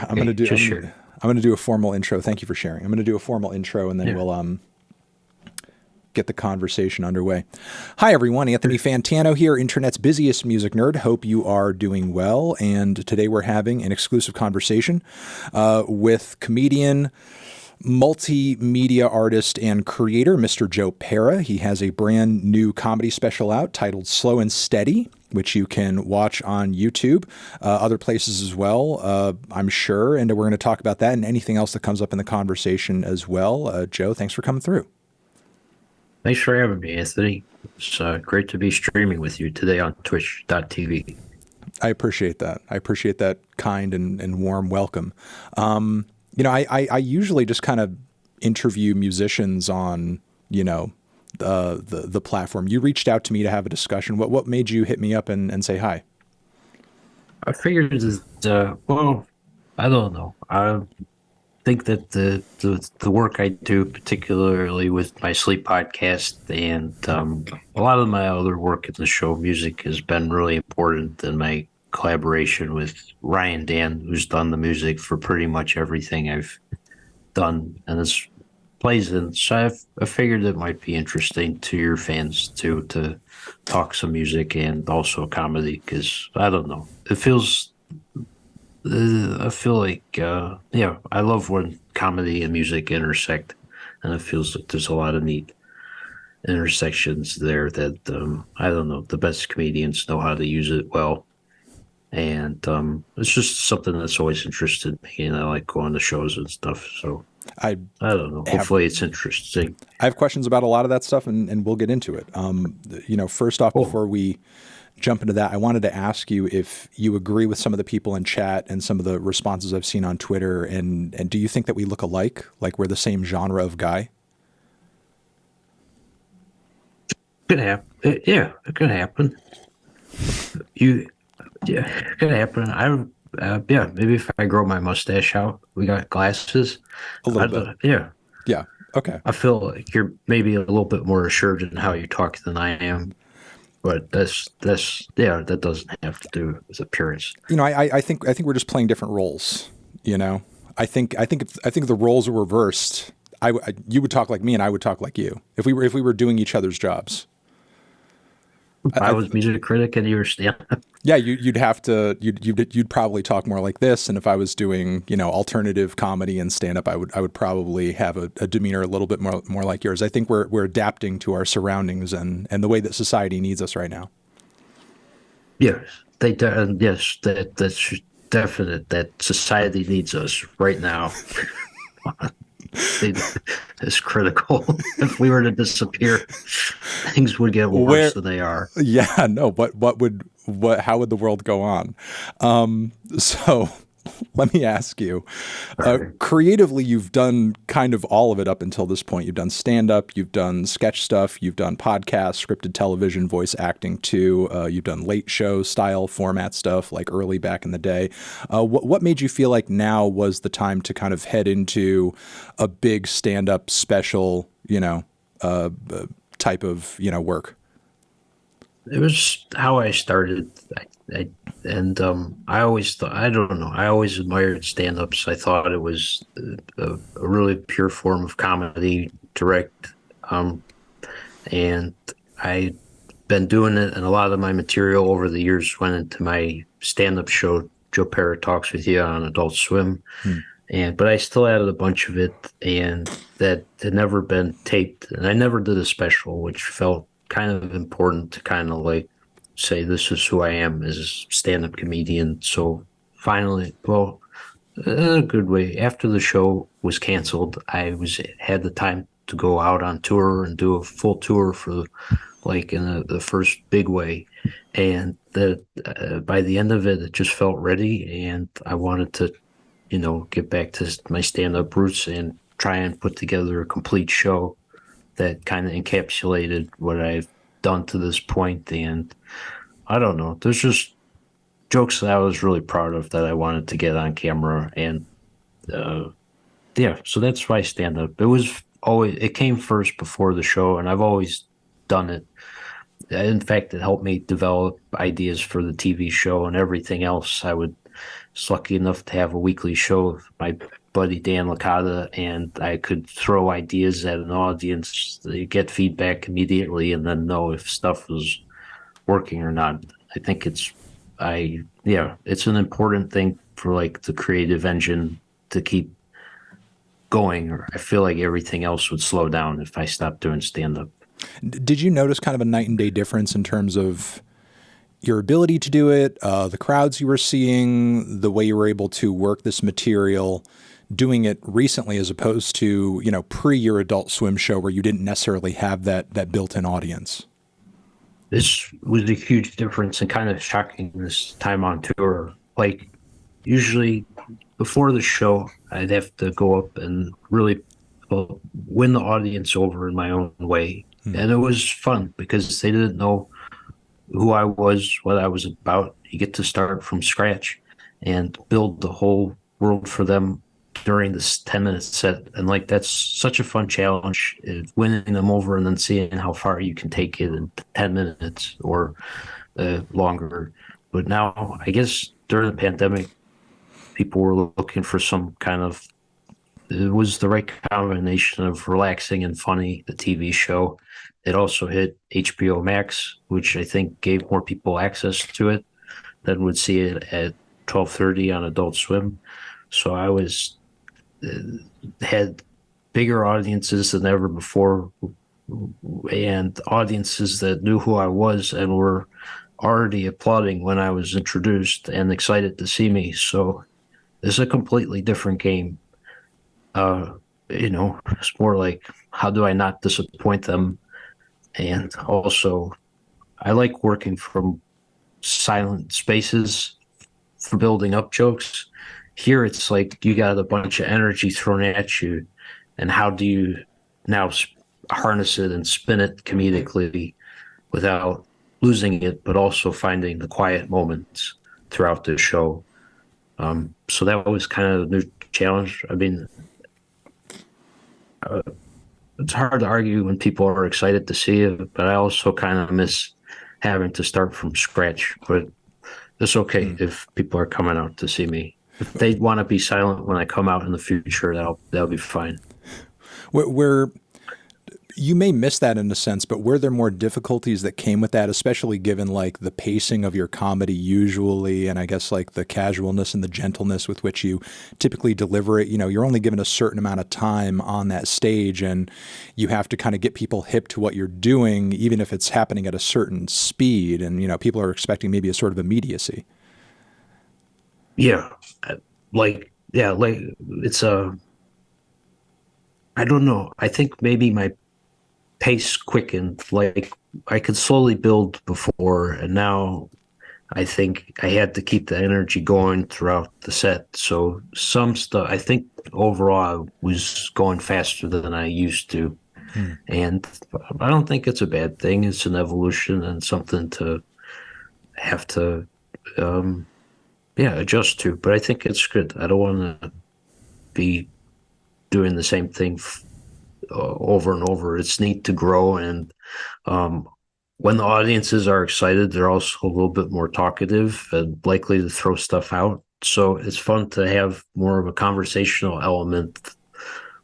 I'm gonna do Just sure. I'm gonna do a formal intro. Thank you for sharing. I'm gonna do a formal intro, and then Yeah. we'll get the conversation underway. Hi, everyone. Anthony Fantano here, internet's busiest music nerd. Hope you are doing well. And today we're having an exclusive conversation with comedian, multimedia artist, and creator, Mr. Joe Pera. He has a brand new comedy special out titled Slow and Steady, which you can watch on YouTube, other places as well, I'm sure. And we're going to talk about that and anything else that comes up in the conversation as well. Joe, thanks for coming through. Thanks for having me, Anthony. It's great to be streaming with you today on twitch.tv. I appreciate that. I appreciate that kind and warm welcome. I usually just kind of interview musicians on, the platform. You reached out to me to have a discussion. What made you hit me up and say hi? I figured that, I don't know. I think that the work I do, particularly with my sleep podcast and a lot of my other work in the show music, has been really important in my collaboration with Ryan Dan, who's done the music for pretty much everything I've done, and it's plays in. So I figured it might be interesting to your fans too to talk some music and also comedy because I don't know. It feels I feel like, yeah, I love when comedy and music intersect, and it feels like there's a lot of neat intersections there that I don't know. The best comedians know how to use it well, and it's just something that's always interested me, and I like going to shows and stuff. So I I don't know. have Hopefully, it's interesting. I have questions about a lot of that stuff, and we'll get into it. First off, Oh, before we jump into that, I wanted to ask you if you agree with some of the people in chat and some of the responses I've seen on Twitter, and do you think that we look alike, like we're the same genre of guy? could happen. Yeah, it could happen. You, yeah, it could happen. Yeah, maybe if I grow my mustache out, we got glasses. A little bit. Yeah, Yeah. Okay. I feel like you're maybe a little bit more assured in how you talk than I am, but yeah, that doesn't have to do with appearance. I think we're just playing different roles. You know, I think the roles are reversed. You would talk like me, and I would talk like you if we were doing each other's jobs. I I was music critic and you were stand. Yeah, you'd have to you'd probably talk more like this, and if I was doing alternative comedy and stand up, I would probably have a demeanor a little bit more like yours. I think we're adapting to our surroundings and the way that society needs us right now. Yes, yes, that's definite that society needs us right now. They, it's critical. If we were to disappear, things would get worse Where than they are. Yeah, no, but how would the world go on? So let me ask you, All right. creatively, you've done kind of all of it up until this point. You've done stand up, you've done sketch stuff, you've done podcasts, scripted television, voice acting too. You've done late show style format stuff like early back in the day. What made you feel like now was the time to kind of head into a big stand up special, type of work? It was how I started. I and I always thought I don't know. I always admired stand-ups. I thought it was a really pure form of comedy, direct. Um, and I been doing it, and a lot of my material over the years went into my stand-up show. Joe Pera talks with you on Adult Swim, Hmm. and but I still added a bunch of it, and that had never been taped, and I never did a special, which felt kind of important to kind of like say this is who I am as a stand-up comedian. So finally, well, in a good way, after the show was canceled, I was had the time to go out on tour and do a full tour for like in the first big way, and that by the end of it, it just felt ready, and I wanted to get back to my stand-up roots and try and put together a complete show that kind of encapsulated what I've done to this point. And I don't know, there's just jokes that I was really proud of that I wanted to get on camera. And uh, yeah, so that's why stand up. It came first before the show, and I've always done it In fact, it helped me develop ideas for the TV show and everything else. I was lucky enough to have a weekly show with my buddy Dan Licata, and I could throw ideas at an audience, get feedback immediately, and then know if stuff was working or not. I think it's an important thing for like the creative engine to keep going, or I feel like everything else would slow down if I stopped doing stand up. Did you notice kind of a night and day difference in terms of your ability to do it, the crowds you were seeing, the way you were able to work this material, doing it recently as opposed to, pre your Adult Swim show where you didn't necessarily have that built-in audience? This was a huge difference and kind of shocking this time on tour. Like, usually before the show, I'd have to go up and really win the audience over in my own way. And it was fun because they didn't know who I was, what I was about. You get to start from scratch and build the whole world for them during this 10-minute set. And like, that's such a fun challenge, winning them over and then seeing how far you can take it in 10 minutes or longer. But now, I guess during the pandemic, people were looking for some kind of, it was the right combination of relaxing and funny, the TV show. It also hit HBO Max, which I think gave more people access to it than would see it at 12:30 on Adult Swim. So I was had bigger audiences than ever before, and audiences that knew who I was and were already applauding when I was introduced and excited to see me. So it's a completely different game. It's more like, how do I not disappoint them? And also, I like working from silent spaces for building up jokes. Here, it's like you got a bunch of energy thrown at you, and how do you now harness it and spin it comedically without losing it, but also finding the quiet moments throughout the show? So that was kind of a new challenge. I mean, it's hard to argue when people are excited to see it, but I also kind of miss having to start from scratch. But it's okay if people are coming out to see me. If they want to be silent when I come out in the future, that'll be fine. Where you may miss that in a sense, but were there more difficulties that came with that, especially given like the pacing of your comedy usually, and I guess like the casualness and the gentleness with which you typically deliver it? You're only given a certain amount of time on that stage, and you have to kind of get people hip to what you're doing, even if it's happening at a certain speed, and people are expecting maybe a sort of immediacy. Yeah, like it's I don't know. I think maybe my pace quickened. Like, I could slowly build before, and now I think I had to keep the energy going throughout the set. So some stuff, I think overall I was going faster than I used to. And I don't think it's a bad thing. It's an evolution and something to have to, adjust to. But I think it's good. I don't want to be doing the same thing over and over. It's neat to grow, and when the audiences are excited, they're also a little bit more talkative and likely to throw stuff out. So it's fun to have more of a conversational element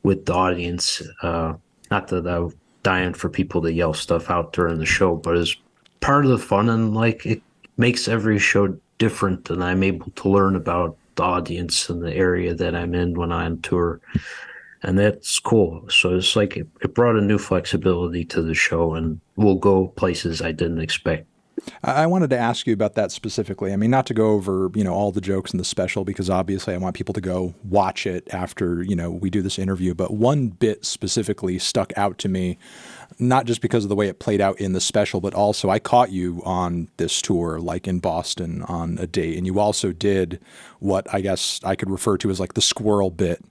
with the audience. Not that I'm dying for people to yell stuff out during the show, but it's part of the fun, and like, it makes every show different, and I'm able to learn about the audience and the area that I'm in when I'm on tour. And that's cool. So it's like it brought a new flexibility to the show, and we'll go places I didn't expect. I wanted to ask you about that specifically. I mean, not to go over, all the jokes in the special, because obviously I want people to go watch it after, we do this interview. But one bit specifically stuck out to me, not just because of the way it played out in the special, but also I caught you on this tour, like in Boston on a date. And you also did what I guess I could refer to as like the squirrel bit,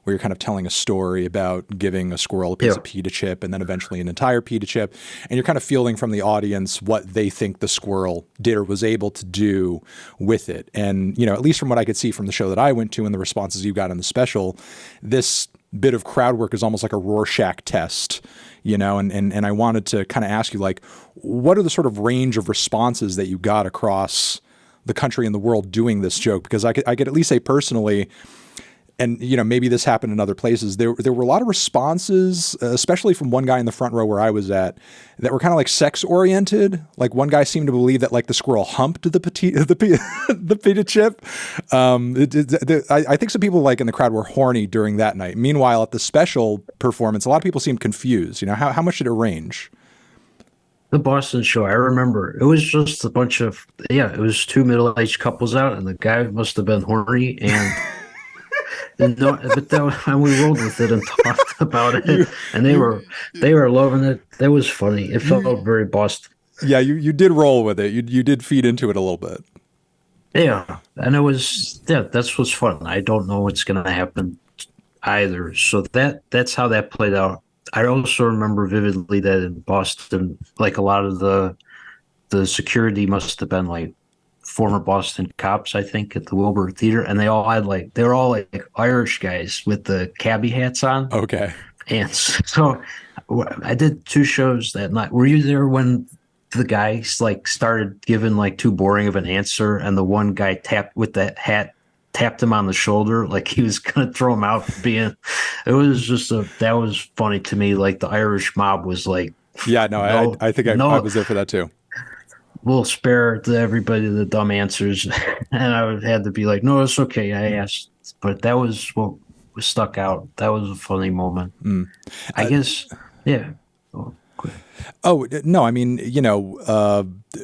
where you're kind of telling a story about giving a squirrel a piece of pita chip and then eventually an entire pita chip. And you're kind of feeling from the audience what they think the squirrel did or was able to do with it. And, at least from what I could see from the show that I went to and the responses you got in the special, this bit of crowd work is almost like a Rorschach test, and I wanted to kind of ask you, like, what are the sort of range of responses that you got across the country and the world doing this joke? Because I could at least say personally, and maybe this happened in other places. There were a lot of responses, especially from one guy in the front row where I was at, that were kind of like sex oriented. Like one guy seemed to believe that like the squirrel humped the pita chip. I think some people like in the crowd were horny during that night. Meanwhile, at the special performance, a lot of people seemed confused. How much did it range? The Boston show, I remember it was just a bunch of, it was two middle-aged couples out, and the guy must have been horny, no, but and we rolled with it and talked about it, and they were loving it. That was funny. It felt very Boston. Yeah, you did roll with it. You did feed into it a little bit. Yeah, and that's what's fun. I don't know what's going to happen either. So that's how that played out. I also remember vividly that in Boston, like a lot of the security must have been like former Boston cops, I think, at the Wilbur Theater, and they were all like Irish guys with the cabbie hats on. Okay. And so I did two shows that night. Were you there when the guys like started giving like too boring of an answer, and the one guy tapped with that hat, tapped him on the shoulder like he was gonna throw him out for being? It was just that was funny to me. Like the Irish mob was like, yeah, no, I think I was there for that too. We'll spare to everybody the dumb answers, and I had to be like, no, it's okay. I asked, but that was what was stuck out. That was a funny moment. I guess, yeah. Oh, no, I mean,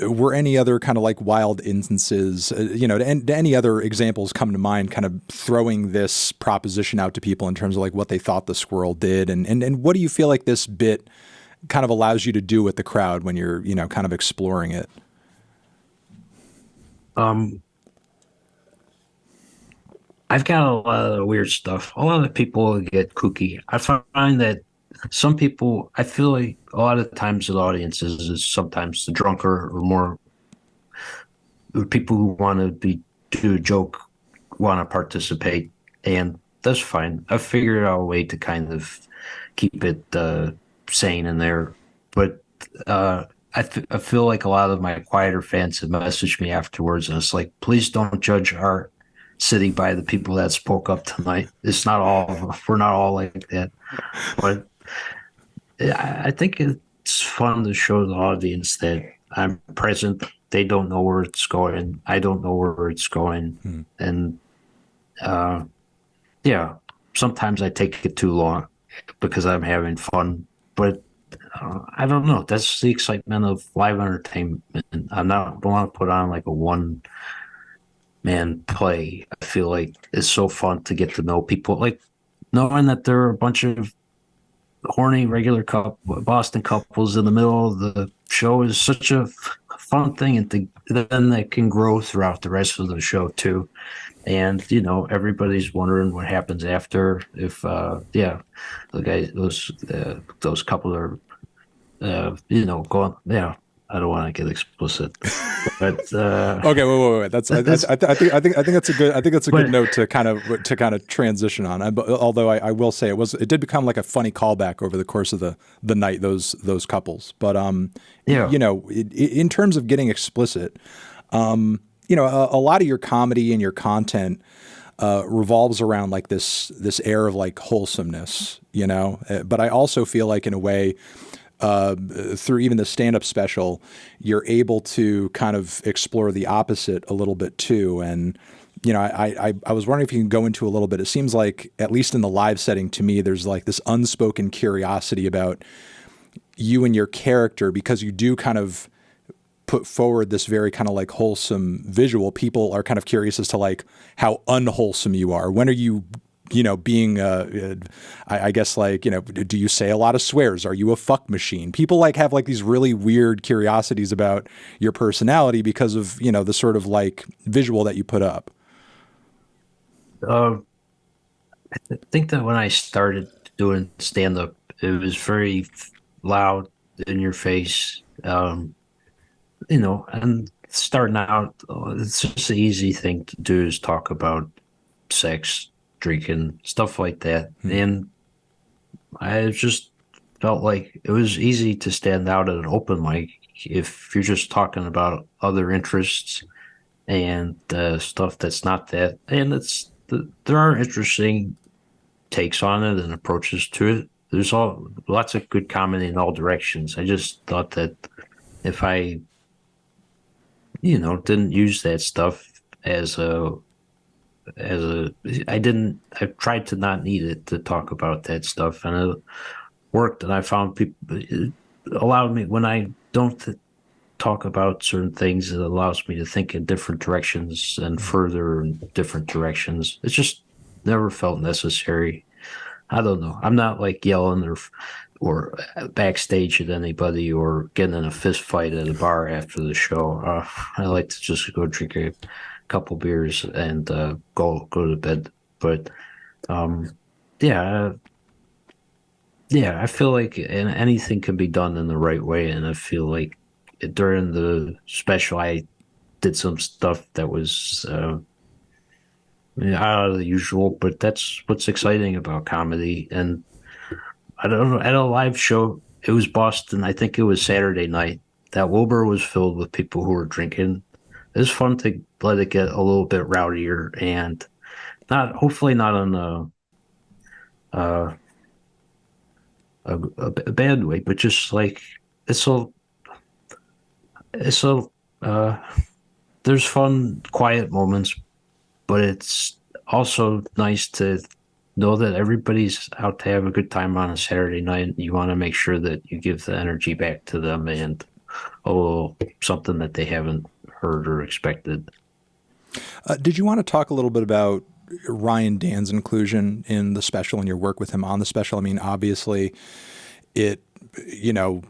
were any other kind of like wild instances, do any other examples come to mind kind of throwing this proposition out to people in terms of like what they thought the squirrel did? And what do you feel like this bit kind of allows you to do with the crowd when you're, kind of exploring it? I've got a lot of weird stuff. A lot of people get kooky. I find that some people, I feel like a lot of times the audiences is sometimes the drunker or more people who want to do a joke, want to participate, and that's fine. I've figured out a way to kind of keep it sane in there, but I feel like a lot of my quieter fans have messaged me afterwards, and it's like, please don't judge our city by the people that spoke up tonight. It's not all, we're not all like that, but I think it's fun to show the audience that I'm present. They don't know where it's going. I don't know where it's going. And sometimes I take it too long because I'm having fun. But I don't know. That's the excitement of live entertainment. I don't want to put on like a one man play. I feel like it's so fun to get to know people, like knowing that there are a bunch of horny regular Boston couples in the middle of the show is such a fun thing, and then that can grow throughout the rest of the show too. And everybody's wondering what happens after, if the guys, those couple are going, I don't want to get explicit, but okay, wait. I think that's a good note to kind of transition on. Although I will say it did become like a funny callback over the course of the night, those couples. But in terms of getting explicit, a lot of your comedy and your content revolves around like this air of like wholesomeness, But I also feel like in a way, through even the stand-up special, you're able to kind of explore the opposite a little bit too. And, I was wondering if you can go into a little bit. It seems like, at least in the live setting to me, there's like this unspoken curiosity about you and your character, because you do kind of put forward this very kind of like wholesome visual. People are kind of curious as to like how unwholesome you are. When are you being, I guess, like, do you say a lot of swears? Are you a fuck machine? People like have like these really weird curiosities about your personality because of, the sort of like visual that you put up. I think that when I started doing stand-up, it was very loud, in your face, and starting out, it's just an easy thing to do is talk about sex, drinking, stuff like that. And I just felt like it was easy to stand out at an open mic if you're just talking about other interests and stuff that's not that. And there are interesting takes on it and approaches to it. There's all lots of good comedy in all directions. I just thought that if I, didn't use that stuff as a I didn't I tried to not need it to talk about that stuff, and it worked. And I found people it allowed me when I don't talk about certain things, it allows me to think in different directions and further in different directions. It's just never felt necessary. I don't know. I'm not like yelling or backstage at anybody or getting in a fist fight at a bar after the show. I like to just go drink a couple beers and go to bed. But um, yeah, yeah, I feel like anything can be done in the right way, and I feel like during the special, I did some stuff that was out of the usual, but that's what's exciting about comedy. And I don't know, at a live show, it was Boston. I think it was Saturday night. That Wilbur was filled with people who were drinking. It was fun to let it get a little bit rowdier and not, hopefully, not on uh, a bad way, but just like it's a, it's a, uh, there's fun, quiet moments, but it's also nice to know that everybody's out to have a good time on a Saturday night. You want to make sure that you give the energy back to them and something that they haven't heard or expected. Did you want to talk a little bit about Ryan Dan's inclusion in the special and your work with him on the special? I mean, obviously, it, you know,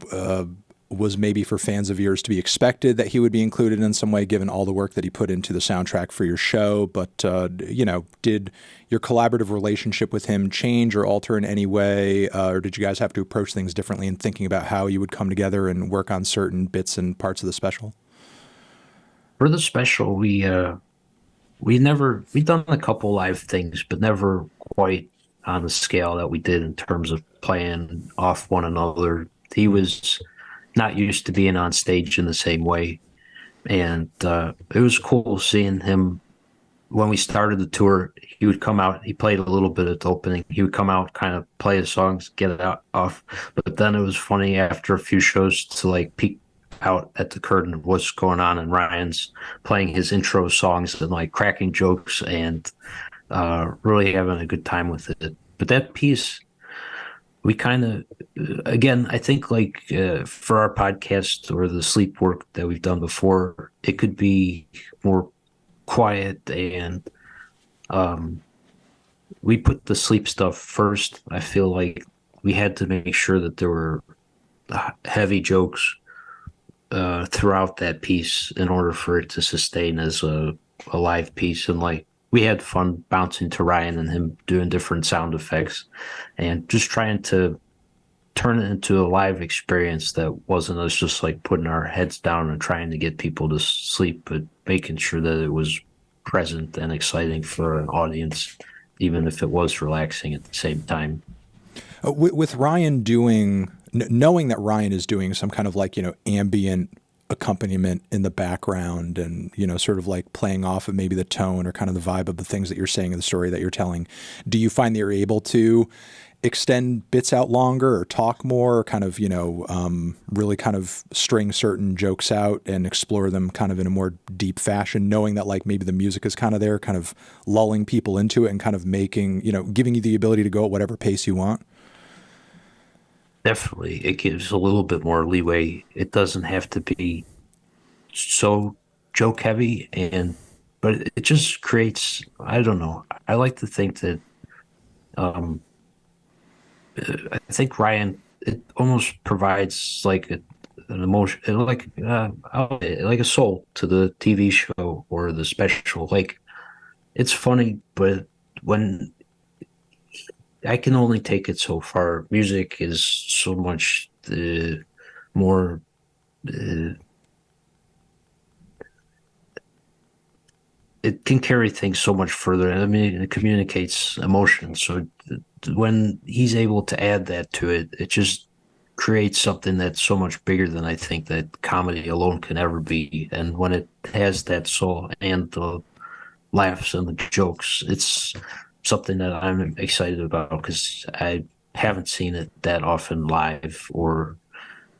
was maybe for fans of yours to be expected that he would be included in some way, given all the work that he put into the soundtrack for your show. But, did your collaborative relationship with him change or alter in any way? Or did you guys have to approach things differently in thinking about how you would come together and work on certain bits and parts of the special? For the special, we've done a couple live things, but never quite on the scale that we did in terms of playing off one another. He was not used to being on stage in the same way. And it was cool seeing him when we started the tour. He would come out, he played a little bit at the opening. He would come out, kind of play his songs, get it out off. But then it was funny after a few shows to like peek out at the curtain of what's going on. And Ryan's playing his intro songs and like cracking jokes and really having a good time with it. But that piece, we kind of, again, I think like for our podcast or the sleep work that we've done before, it could be more quiet and um, we put the sleep stuff first. I feel like we had to make sure that there were heavy jokes throughout that piece in order for it to sustain as a live piece. And like we had fun bouncing to Ryan and him doing different sound effects and just trying to turn it into a live experience that wasn't us just like putting our heads down and trying to get people to sleep, but making sure that it was present and exciting for an audience, even if it was relaxing at the same time. With Ryan doing, knowing that Ryan is doing some kind of like, ambient accompaniment in the background and, sort of like playing off of maybe the tone or kind of the vibe of the things that you're saying in the story that you're telling, do you find that you're able to extend bits out longer or talk more or kind of, really kind of string certain jokes out and explore them kind of in a more deep fashion, knowing that like maybe the music is kind of there, kind of lulling people into it and kind of making, giving you the ability to go at whatever pace you want? Definitely, it gives a little bit more leeway. It doesn't have to be so joke heavy, and but it just creates. I don't know. I like to think that um, I think Ryan it almost provides like an emotion, like a soul to the TV show or the special. Like it's funny, but when I can only take it so far. Music is so much the more uh, it can carry things so much further. I mean, it communicates emotion. So when he's able to add that to it, it just creates something that's so much bigger than I think that comedy alone can ever be. And when it has that soul and the laughs and the jokes, it's something that I'm excited about because I haven't seen it that often live or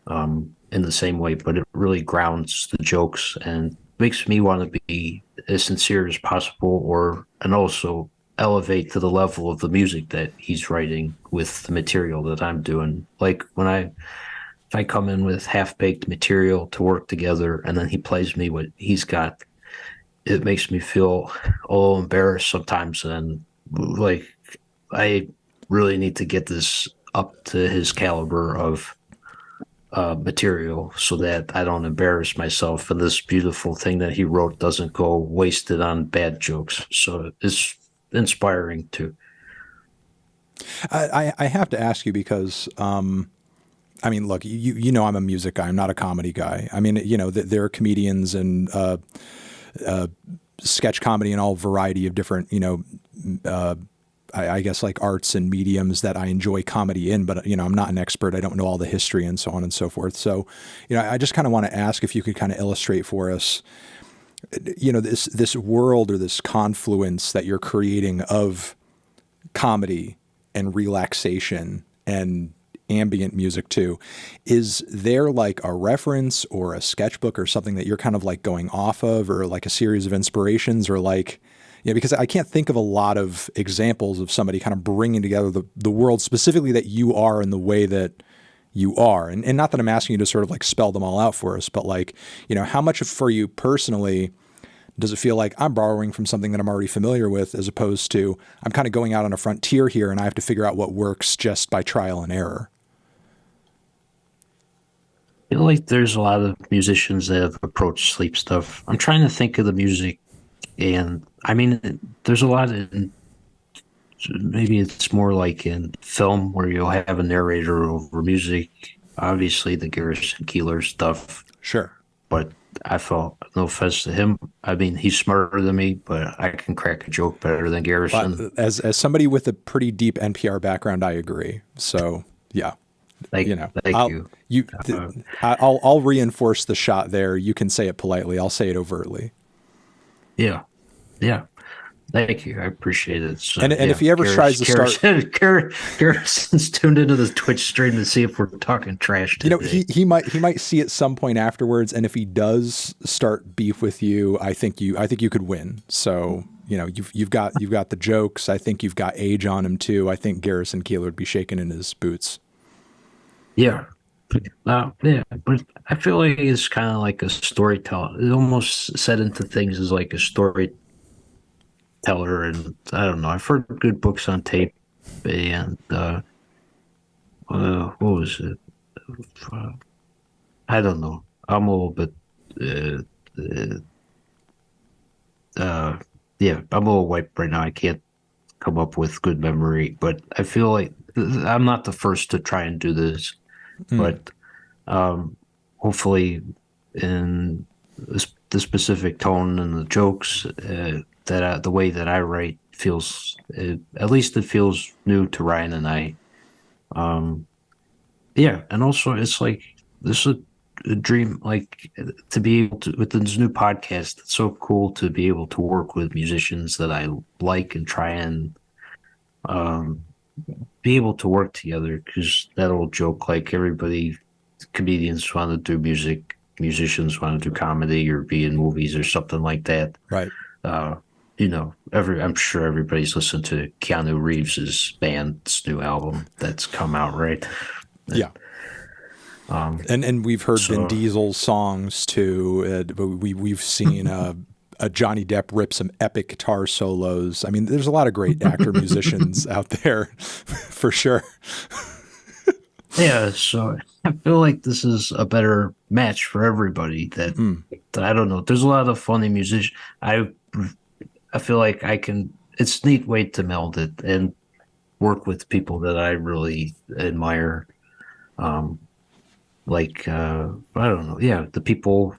in the same way, but it really grounds the jokes and makes me want to be as sincere as possible, or and also elevate to the level of the music that he's writing with the material that I'm doing. Like when if I come in with half baked material to work together, and then he plays me what he's got, it makes me feel a little embarrassed sometimes, and like I really need to get this up to his caliber of material so that I don't embarrass myself and this beautiful thing that he wrote doesn't go wasted on bad jokes. So it's inspiring too. I have to ask you because I mean, look, you know I'm a music guy. I'm not a comedy guy. I mean, you know, there are comedians and sketch comedy and all variety of different, you know, I guess like arts and mediums that I enjoy comedy in, but you know, I'm not an expert. I don't know all the history and so on and so forth. So, you know, I just kind of want to ask if you could kind of illustrate for us, you know, this world or this confluence that you're creating of comedy and relaxation and ambient music too. Is there like a reference or a sketchbook or something that you're kind of like going off of, or like a series of inspirations, or like, yeah, because I can't think of a lot of examples of somebody kind of bringing together the world specifically that you are in the way that you are. And not that I'm asking you to sort of like spell them all out for us, but like, you know, how much for you personally does it feel like I'm borrowing from something that I'm already familiar with, as opposed to I'm kind of going out on a frontier here and I have to figure out what works just by trial and error? I feel like there's a lot of musicians that have approached sleep stuff. I'm trying to think of the music, and I mean, there's a lot in maybe it's more like in film where you'll have a narrator over music. Obviously, the Garrison Keillor stuff, Sure. but I felt no offense to him. I mean, he's smarter than me, but I can crack a joke better than But Garrison. as somebody with a pretty deep NPR background, I agree. So yeah, you know, Thank you. Uh, I'll reinforce the shot there. You can say it politely. I'll say it overtly. yeah, yeah. Thank you. I appreciate it. So And if yeah, he ever tries to start, Garrison's tuned into the Twitch stream to see if we're talking trash you know, today. he might see at some point afterwards. And if he does start beef with you, I think you could win. So you know, you've got the jokes. I think you've got age on him too. I think Garrison Keillor would be shaking in his boots. Yeah. Yeah, but I feel like it's kind of like a storyteller. It almost set into things as like a storyteller, and I don't know. I've heard good books on tape, and what was it? Uh, I don't know. I'm a little bit, uh, uh, yeah, I'm a little wiped right now. I can't come up with good memory, but I feel like I'm not the first to try and do this, Mm, but um, hopefully in the specific tone and the jokes the way that I write feels at least it feels new to Ryan and I. Um, yeah, and also it's like this is a dream, like to be able to with this new podcast. It's so cool to be able to work with musicians that I like and try and um, be able to work together because that old joke, like everybody, comedians want to do music, musicians want to do comedy or be in movies or something like that. right. Uh, I'm sure everybody's listened to Keanu Reeves's band's new album that's come out, right? Yeah. Um, And we've heard Vin so Diesel's songs too. But we've seen a Johnny Depp rip some epic guitar solos. I mean, there's a lot of great actor musicians out there, for sure. yeah, so I feel like this is a better match for everybody. Mm. That I don't know. There's a lot of funny musicians. I feel like I can. It's a neat way to meld it and work with people that I really admire. Um, like I don't know. Yeah, the people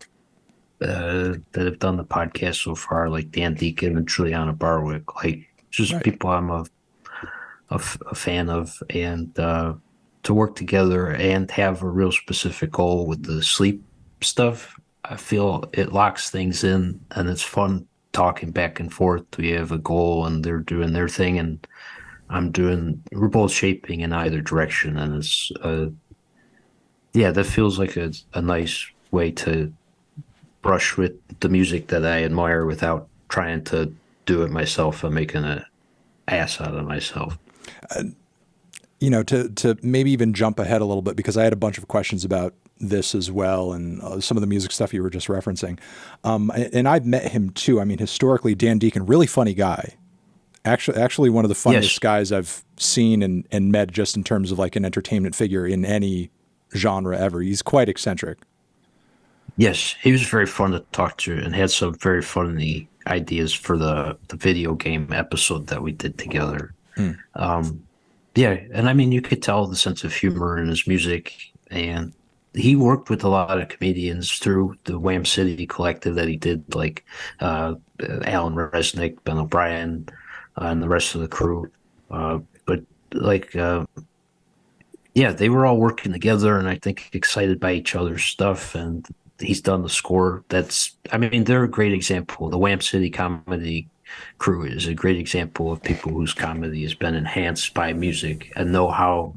that have done the podcast so far, like Dan Deacon and Juliana Barwick, like just Right. people I'm a fan of, and to work together and have a real specific goal with the sleep stuff. I feel it locks things in, and it's fun talking back and forth. We have a goal, and they're doing their thing, and we're both shaping in either direction, and it's yeah, that feels like a nice way to brush with the music that I admire without trying to do it myself and making an ass out of myself. To maybe even jump ahead a little bit, because I had a bunch of questions about this as well, and some of the music stuff you were just referencing. And I've met him too. I mean, historically, Dan Deacon, really funny guy. Actually, one of the funniest Yes, guys I've seen and met, just in terms of like an entertainment figure in any genre ever. He's quite eccentric. yes, he was very fun to talk to and had some very funny ideas for the video game episode that we did together. Hmm. Um, yeah, and I mean, you could tell the sense of humor in his music, and he worked with a lot of comedians through the Wham City collective that he did, like Alan Resnick, Ben O'Brien, and the rest of the crew. But like, yeah, they were all working together, and I think excited by each other's stuff. And he's done the score. I mean, they're a great example. The Wham City comedy crew is a great example of people whose comedy has been enhanced by music and know how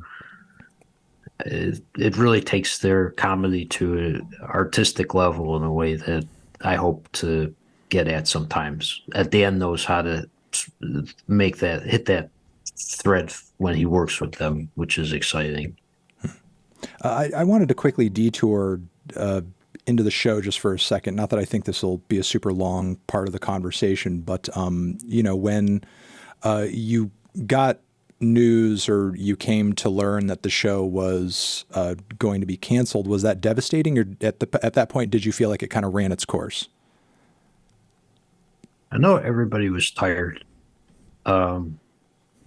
it really takes their comedy to an artistic level in a way that I hope to get at sometimes. Dan knows how to hit that thread when he works with them, which is exciting. I wanted to quickly detour into the show just for a second. Not that I think this will be a super long part of the conversation, but when you got news, or you came to learn that the show was going to be canceled, was that devastating? Or at that point, did you feel like it kind of ran its course? I know everybody was tired, um,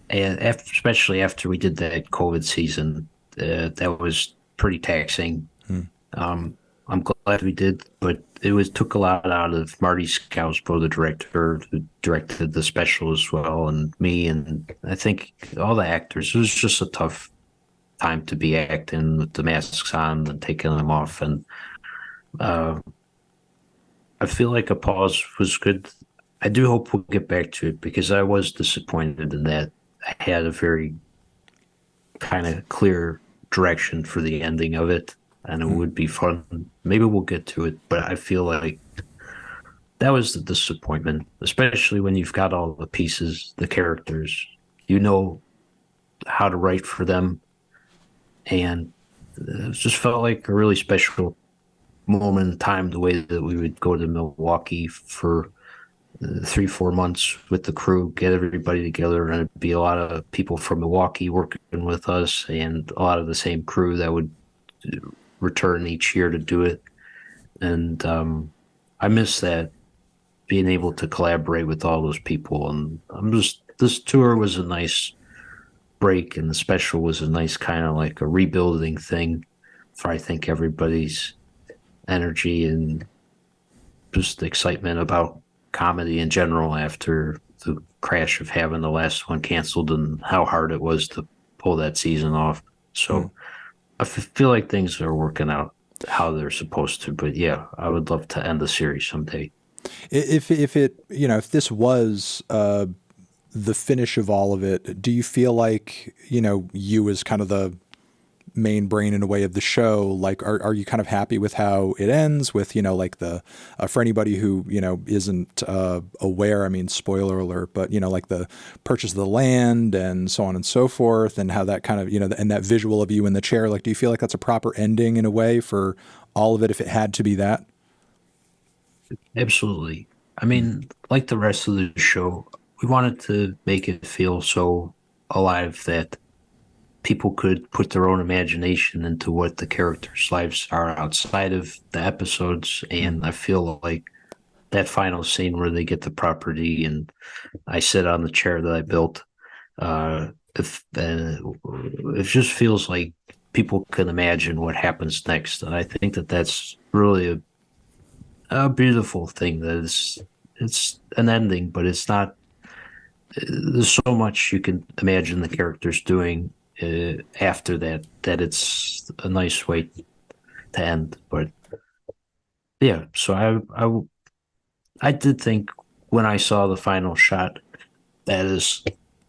and especially after we did that COVID season, that was pretty taxing. Hmm. I'm glad we did, but it was took a lot out of Marty Scousebro, the director who directed the special as well, and me, and I think all the actors. It was just a tough time to be acting with the masks on and taking them off, and uh, I feel like a pause was good. I do hope we'll get back to it because I was disappointed in that I had a very kind of clear direction for the ending of it, and it Hmm. would be fun. Maybe we'll get to it, but I feel like that was the disappointment, especially when you've got all the pieces, the characters, you know how to write for them, and it just felt like a really special moment in time. The way that we would go to Milwaukee for 3 4 months with the crew, get everybody together, and it'd be a lot of people from Milwaukee working with us, and a lot of the same crew that would return each year to do it. And I miss that, being able to collaborate with all those people. And this tour was a nice break, and the special was a nice kind of like a rebuilding thing for I think everybody's energy and just excitement about comedy in general after the crash of having the last one canceled and how hard it was to pull that season off. Hmm. So I feel like things are working out how they're supposed to. But yeah, I would love to end the series someday. If it, if this was the finish of all of it, do you feel like, you as kind of the main brain in a way of the show, like, are you kind of happy with how it ends with, like the, for anybody who, isn't aware, I mean, spoiler alert, but, like the purchase of the land and so on and so forth, and how that kind of, and that visual of you in the chair, like, do you feel like that's a proper ending in a way for all of it if it had to be that? Absolutely. I Hmm. mean, like the rest of the show, we wanted to make it feel so alive that people could put their own imagination into what the characters' lives are outside of the episodes. Hmm. And I feel like that final scene where they get the property and I sit on the chair that I built, if it just feels like people can imagine what happens next. And I think that that's really a beautiful thing that is it's an ending, but it's not. There's so much you can imagine the characters doing after that that it's a nice way to end. But yeah, so I did think when I saw the final shot that is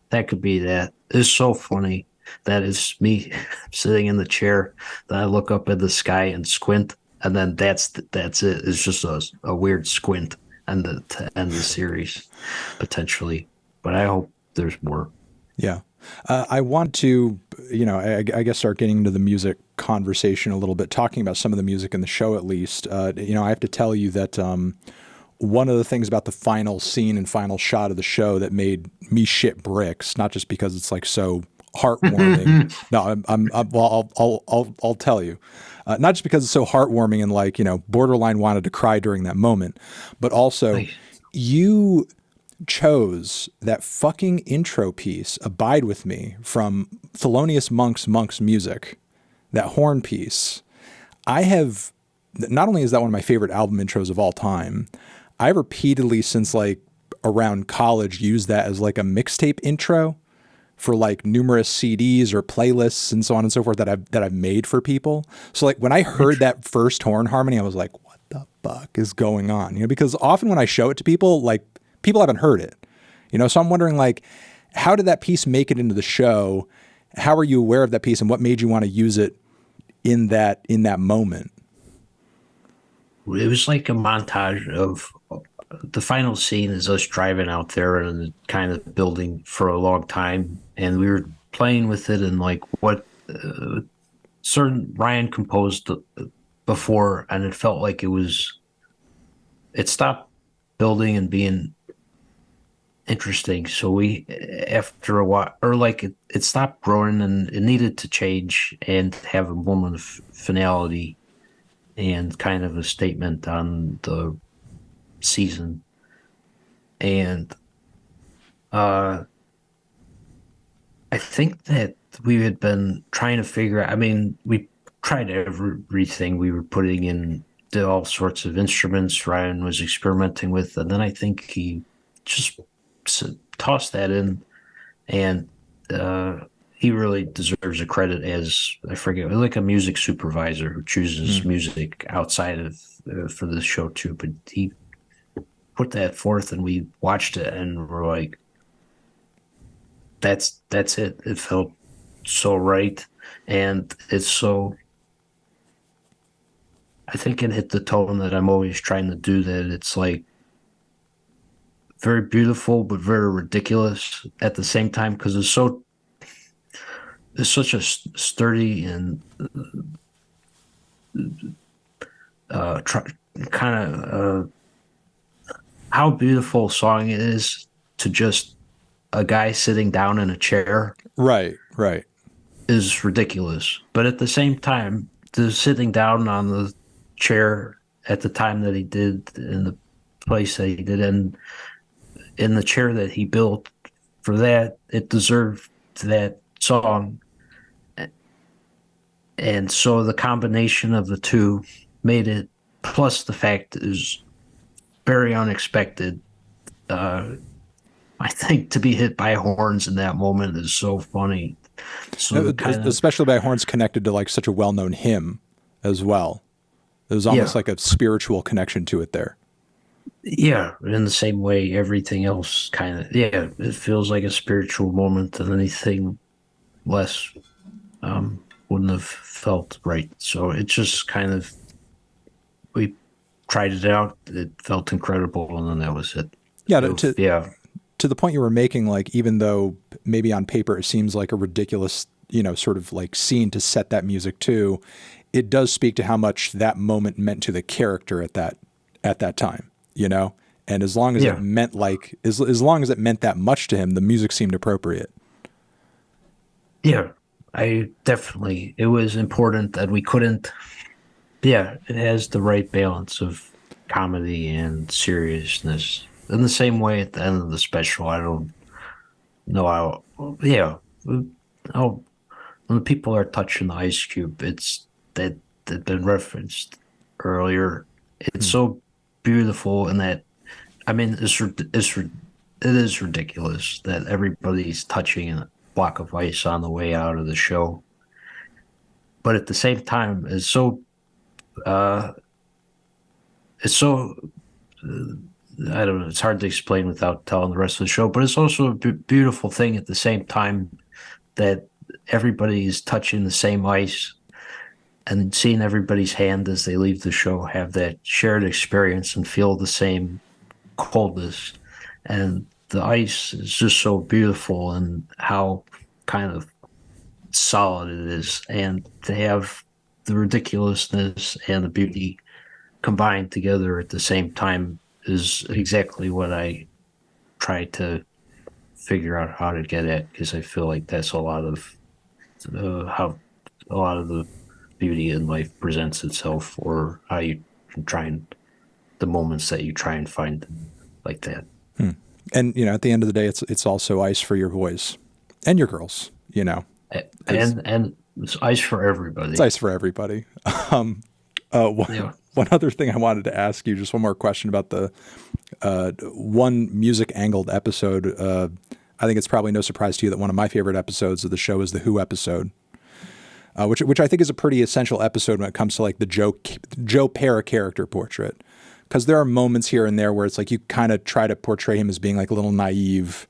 that could be that. It's so funny. That is me sitting in the chair. Then I look up at the sky and squint, and then that's it. It's just a weird squint and to end the series potentially. But I hope there's more. Yeah. I want to, I guess start getting into the music conversation a little bit, talking about some of the music in the show at least. I have to tell you that one of the things about the final scene and final shot of the show that made me shit bricks, not just because it's like so heartwarming. No, well, I'll tell you. Not just because it's so heartwarming and like, borderline wanted to cry during that moment, but also Like, you chose that fucking intro piece, Abide With Me, from Thelonious Monk's music, that horn piece. I have, not only is that one of my favorite album intros of all time, I repeatedly since like around college used that as like a mixtape intro for like numerous CDs or playlists and so on and so forth that I've made for people. So like when I heard that first horn harmony, I was like, what the fuck is going on? Because often when I show it to people, like people haven't heard it. So I'm wondering like, how did that piece make it into the show? How are you aware of that piece and what made you want to use it in that moment? it was like a montage of the final scene is us driving out there and kind of building for a long time, and we were playing with it and like what certain Ryan composed before, and it felt like it stopped building and being interesting. So we, after a while, or like it stopped growing and it needed to change and have a moment of finality and kind of a statement on the season. And uh, I think that we had been trying to figure out, I mean, we tried everything. We were putting in all sorts of instruments Ryan was experimenting with. And then I think he just tossed that in. And he really deserves a credit as, I forget, like a music supervisor who chooses Mm. music outside of for the show too. But he put that forth and we watched it and we're like, that's it. It felt so right, and it's so. I think it hit the tone that I'm always trying to do. That it's like very beautiful but very ridiculous at the same time because it's such a sturdy and tr- kind of how beautiful a song it is to just a guy sitting down in a chair Right, right. is ridiculous. But at the same time, the sitting down on the chair at the time that he did in the place that he did and in the chair that he built for that, it deserved that song. And so the combination of the two made it, plus the fact is very unexpected. Uh, I think to be hit by horns in that moment is so funny. So the kind of, Especially by horns connected to like such a well-known hymn as well. There's almost yeah, like a spiritual connection to it there. yeah, in the same way, everything else kind of, yeah, it feels like a spiritual moment, and anything less wouldn't have felt right. So it just kind of, we tried it out. It felt incredible, and then that was it. Yeah, Yeah, to the point you were making, like even though maybe on paper it seems like a ridiculous, sort of like scene to set that music to, it does speak to how much that moment meant to the character at that time, And as long as it yeah, meant like as long as it meant that much to him, the music seemed appropriate. yeah. I definitely, it was important that we couldn't, yeah, it has the right balance of comedy and seriousness. In the same way at the end of the special, I don't know how, yeah, how when the people are touching the ice cube, it's that been referenced earlier. It's Hmm. so. beautiful in that. I mean, it is ridiculous that everybody's touching a block of ice on the way out of the show, but at the same time, uh, it's so I don't know. It's hard to explain without telling the rest of the show, but it's also a beautiful thing at the same time that everybody is touching the same ice and seeing everybody's hand as they leave the show have that shared experience and feel the same coldness. And the ice is just so beautiful and how kind of solid it is. And to have the ridiculousness and the beauty combined together at the same time is exactly what I try to figure out how to get at, because I feel like that's a lot of how a lot of the beauty in life presents itself, or how you try and the moments that you try and find like that. And at the end of the day, it's also ice for your boys and your girls. And it's ice for It's everybody. ice for everybody. One, Yeah. one other thing I wanted to ask you, just one more question about the one music angled episode. I think it's probably no surprise to you that one of my favorite episodes of the show is the Who episode, which I think is a pretty essential episode when it comes to like the Joe Pera character portrait, because there are moments here and there where it's like you kind of try to portray him as being like a little naive,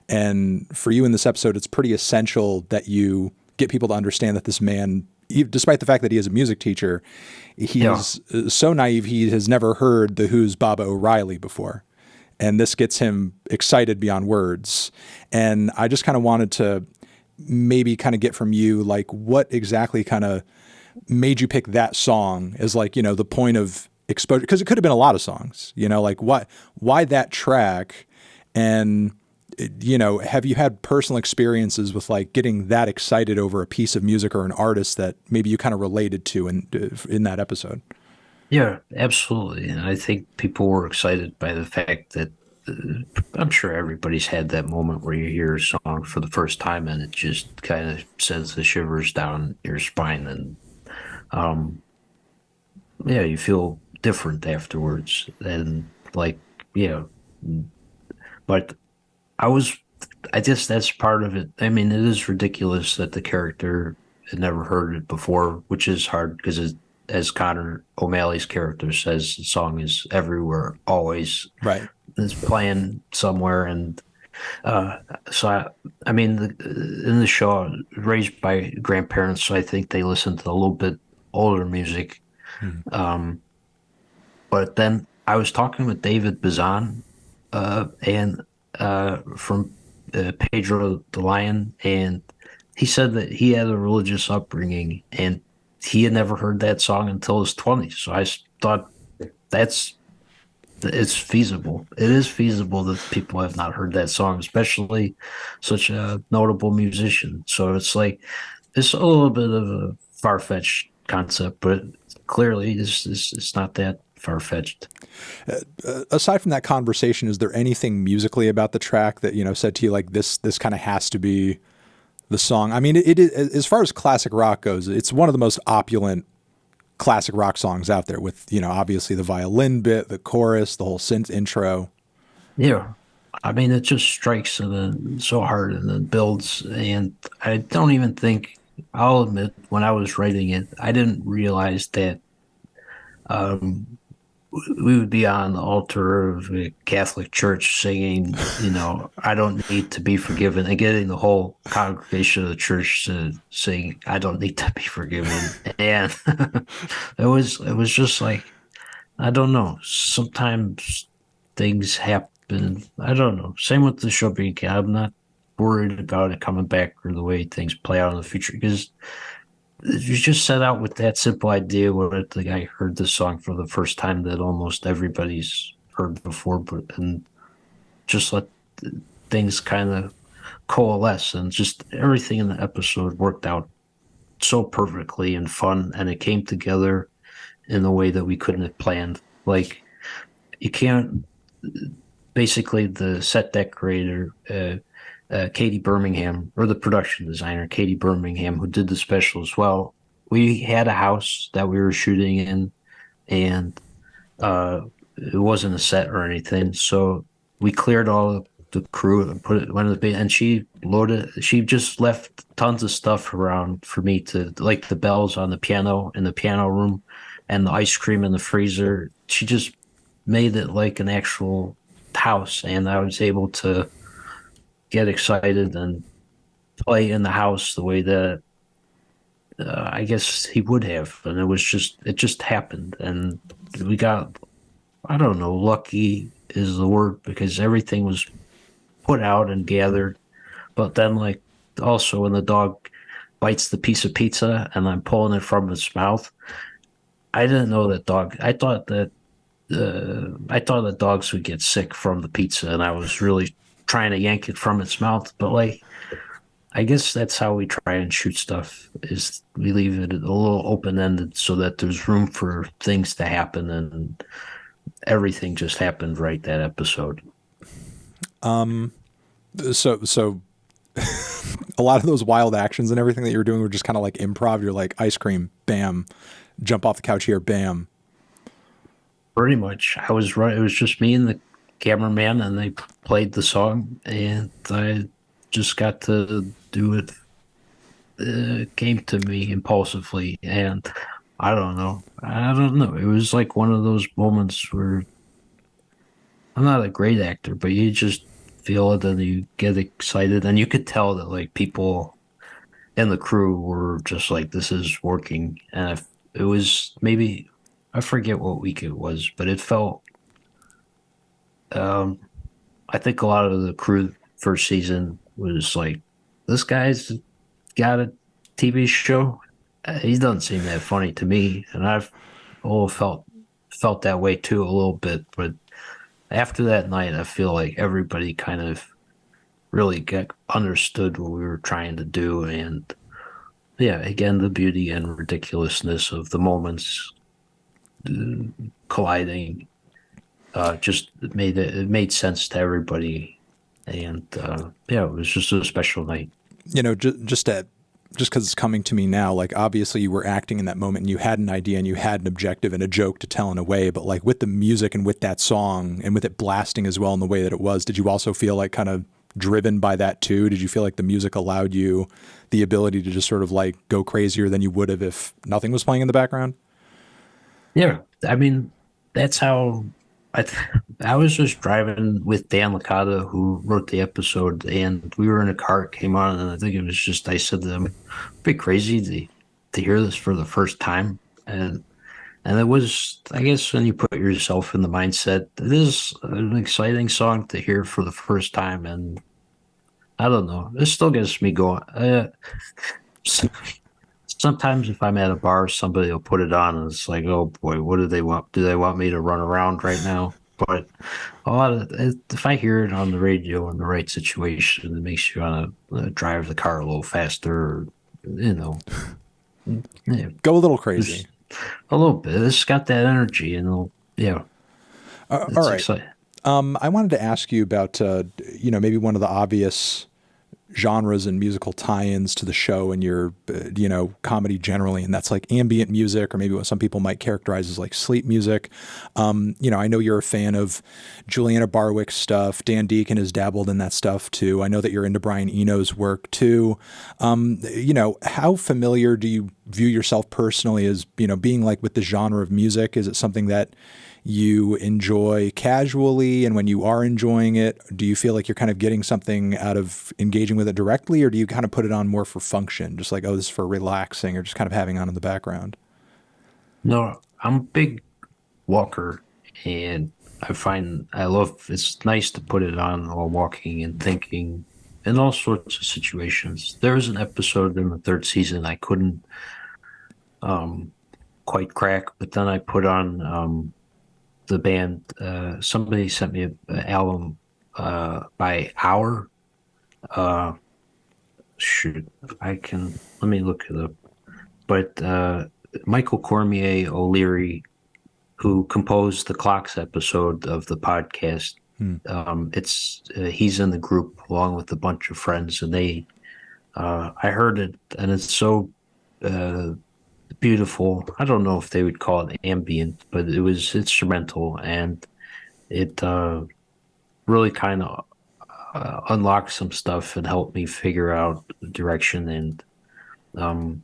and for you in this episode, it's pretty essential that you get people to understand that this man, despite the fact that he is a music teacher, Yeah. he's so naive he has never heard the Who's Baba O'Reilly before. And this gets him excited beyond words. And I just kind of wanted to maybe kind of get from you, like, what exactly kind of made you pick that song as like, the point of exposure? Because it could have been a lot of songs, like why that track? And have you had personal experiences with like getting that excited over a piece of music or an artist that maybe you kind of related to in that episode? Yeah, absolutely. And I think people were excited by the fact that I'm sure everybody's had that moment where you hear a song for the first time and it just kind of sends the shivers down your spine. And um, yeah, you feel different afterwards. And like, yeah, but I was, I guess that's part of it. I mean, it is ridiculous that the character had never heard it before, which is hard because, as Connor O'Malley's character says, the song is everywhere, always. Right. It's playing somewhere, and uh, so I mean, in the show, raised by grandparents, so I think they listened to a little bit older music. Mhm. Um, but then I was talking with David Bazan, and from Pedro the Lion, and he said that he had a religious upbringing, and he had never heard that song until his 20s. So I thought that's it's feasible. It is feasible that people have not heard that song, especially such a notable musician. So it's like it's a little bit of a far-fetched concept, but clearly it's not that far-fetched. Aside from that conversation, is there anything musically about the track that said to you like this kind of has to be the song? I mean, it is, as far as classic rock goes, it's one of the most opulent classic rock songs out there, with obviously the violin bit, the chorus, the whole synth intro. Yeah. I mean, it just strikes and then so hard and then builds. And I don't even think, I'll admit, when I was writing it, I didn't realize that um, we would be on the altar of a Catholic church singing, I don't need to be forgiven, and getting the whole congregation of the church to sing, I don't need to be forgiven. And it was just like, I don't know. Sometimes things happen. I don't know. Same with the show being canceled. I'm not worried about it coming back or the way things play out in the future, because you just set out with that simple idea where the guy heard the song for the first time that almost everybody's heard before, but and just let things kind of coalesce, and just everything in the episode worked out so perfectly and fun, and it came together in a way that we couldn't have planned. Like, you can't, basically the set decorator, Katie Birmingham, or the production designer, Katie Birmingham, who did the special as well. We had a house that we were shooting in, and it wasn't a set or anything. So we cleared all the crew and put it one of the, and she just left tons of stuff around for me to, like the bells on the piano in the piano room and the ice cream in the freezer. She just made it like an actual house, and I was able to get excited and play in the house the way that I guess he would have. And it just happened. And we got, I don't know, lucky is the word, because everything was put out and gathered. But then, like, also when the dog bites the piece of pizza and I'm pulling it from its mouth, I didn't know that dog. I thought that dogs would get sick from the pizza, and I was really trying to yank it from its mouth. But like, I guess that's how we try and shoot stuff, is we leave it a little open ended so that there's room for things to happen, and everything just happened right that episode. So a lot of those wild actions and everything that you were doing were just kind of like improv. You're like ice cream, bam, jump off the couch here, bam. Pretty much, I was right. It was just me and the cameraman, and they played the song, and I just got to do it. It came to me impulsively, and I don't know. I don't know. It was like one of those moments where I'm not a great actor, but you just feel it and you get excited, and you could tell that like people in the crew were just like, "This is working," and it was maybe I forget what week it was, but it felt. Um, I think a lot of the crew first season was like, "This guy's got a TV show. He doesn't seem that funny to me," and I've all felt that way too a little bit, but after that night, I feel like everybody kind of really understood what we were trying to do. And yeah, again, the beauty and ridiculousness of the moments uh, colliding just it made sense to everybody. And yeah, it was just a special night. You know, just because it's coming to me now, like obviously you were acting in that moment and you had an idea and you had an objective and a joke to tell in a way, but like with the music and with that song and with it blasting as well in the way that it was, did you also feel like kind of driven by that too? Did you feel like the music allowed you the ability to just sort of like go crazier than you would have if nothing was playing in the background? Yeah, I mean, that's how I I was just driving with Dan Licata, who wrote the episode, and we were in a car, it came on, and I think it was just I said to them, "Pretty crazy to hear this for the first time," and it was, I guess, when you put yourself in the mindset, it is an exciting song to hear for the first time, and I don't know, it still gets me going. Sometimes if I'm at a bar, somebody will put it on and it's like, oh boy, what do they want? Do they want me to run around right now? But a lot of if I hear it on the radio in the right situation, it makes you want to drive the car a little faster, or, you know, yeah, Go a little just crazy. a little bit. It's got that energy, and yeah, All it's right. exciting. I wanted to ask you about, maybe one of the obvious genres and musical tie-ins to the show and your comedy generally, and that's like ambient music, or maybe what some people might characterize as like sleep music. I know you're a fan of Juliana Barwick's stuff. Dan Deacon has dabbled in that stuff too. I know that you're into Brian Eno's work too. How familiar do you view yourself personally as being like with the genre of music? Is it something that you enjoy casually, and when you are enjoying it, do you feel like you're kind of getting something out of engaging with it directly, or do you kind of put it on more for function, just like, oh, this is for relaxing, or just kind of having on in the background? No, I'm a big walker, and I find I love it's nice to put it on while walking and thinking in all sorts of situations. There was an episode in the third season I couldn't um quite crack, but then I put on the band. Somebody sent me an album by Hour. Uh, shoot, I can let me look it up. But Michael Cormier O'Leary, who composed the Clocks episode of the podcast. Hmm. It's he's in the group along with a bunch of friends, and they I heard it, and it's so uh, beautiful. I don't know if they would call it ambient, but it was instrumental, and it really kind of unlocked some stuff and helped me figure out the direction. And um,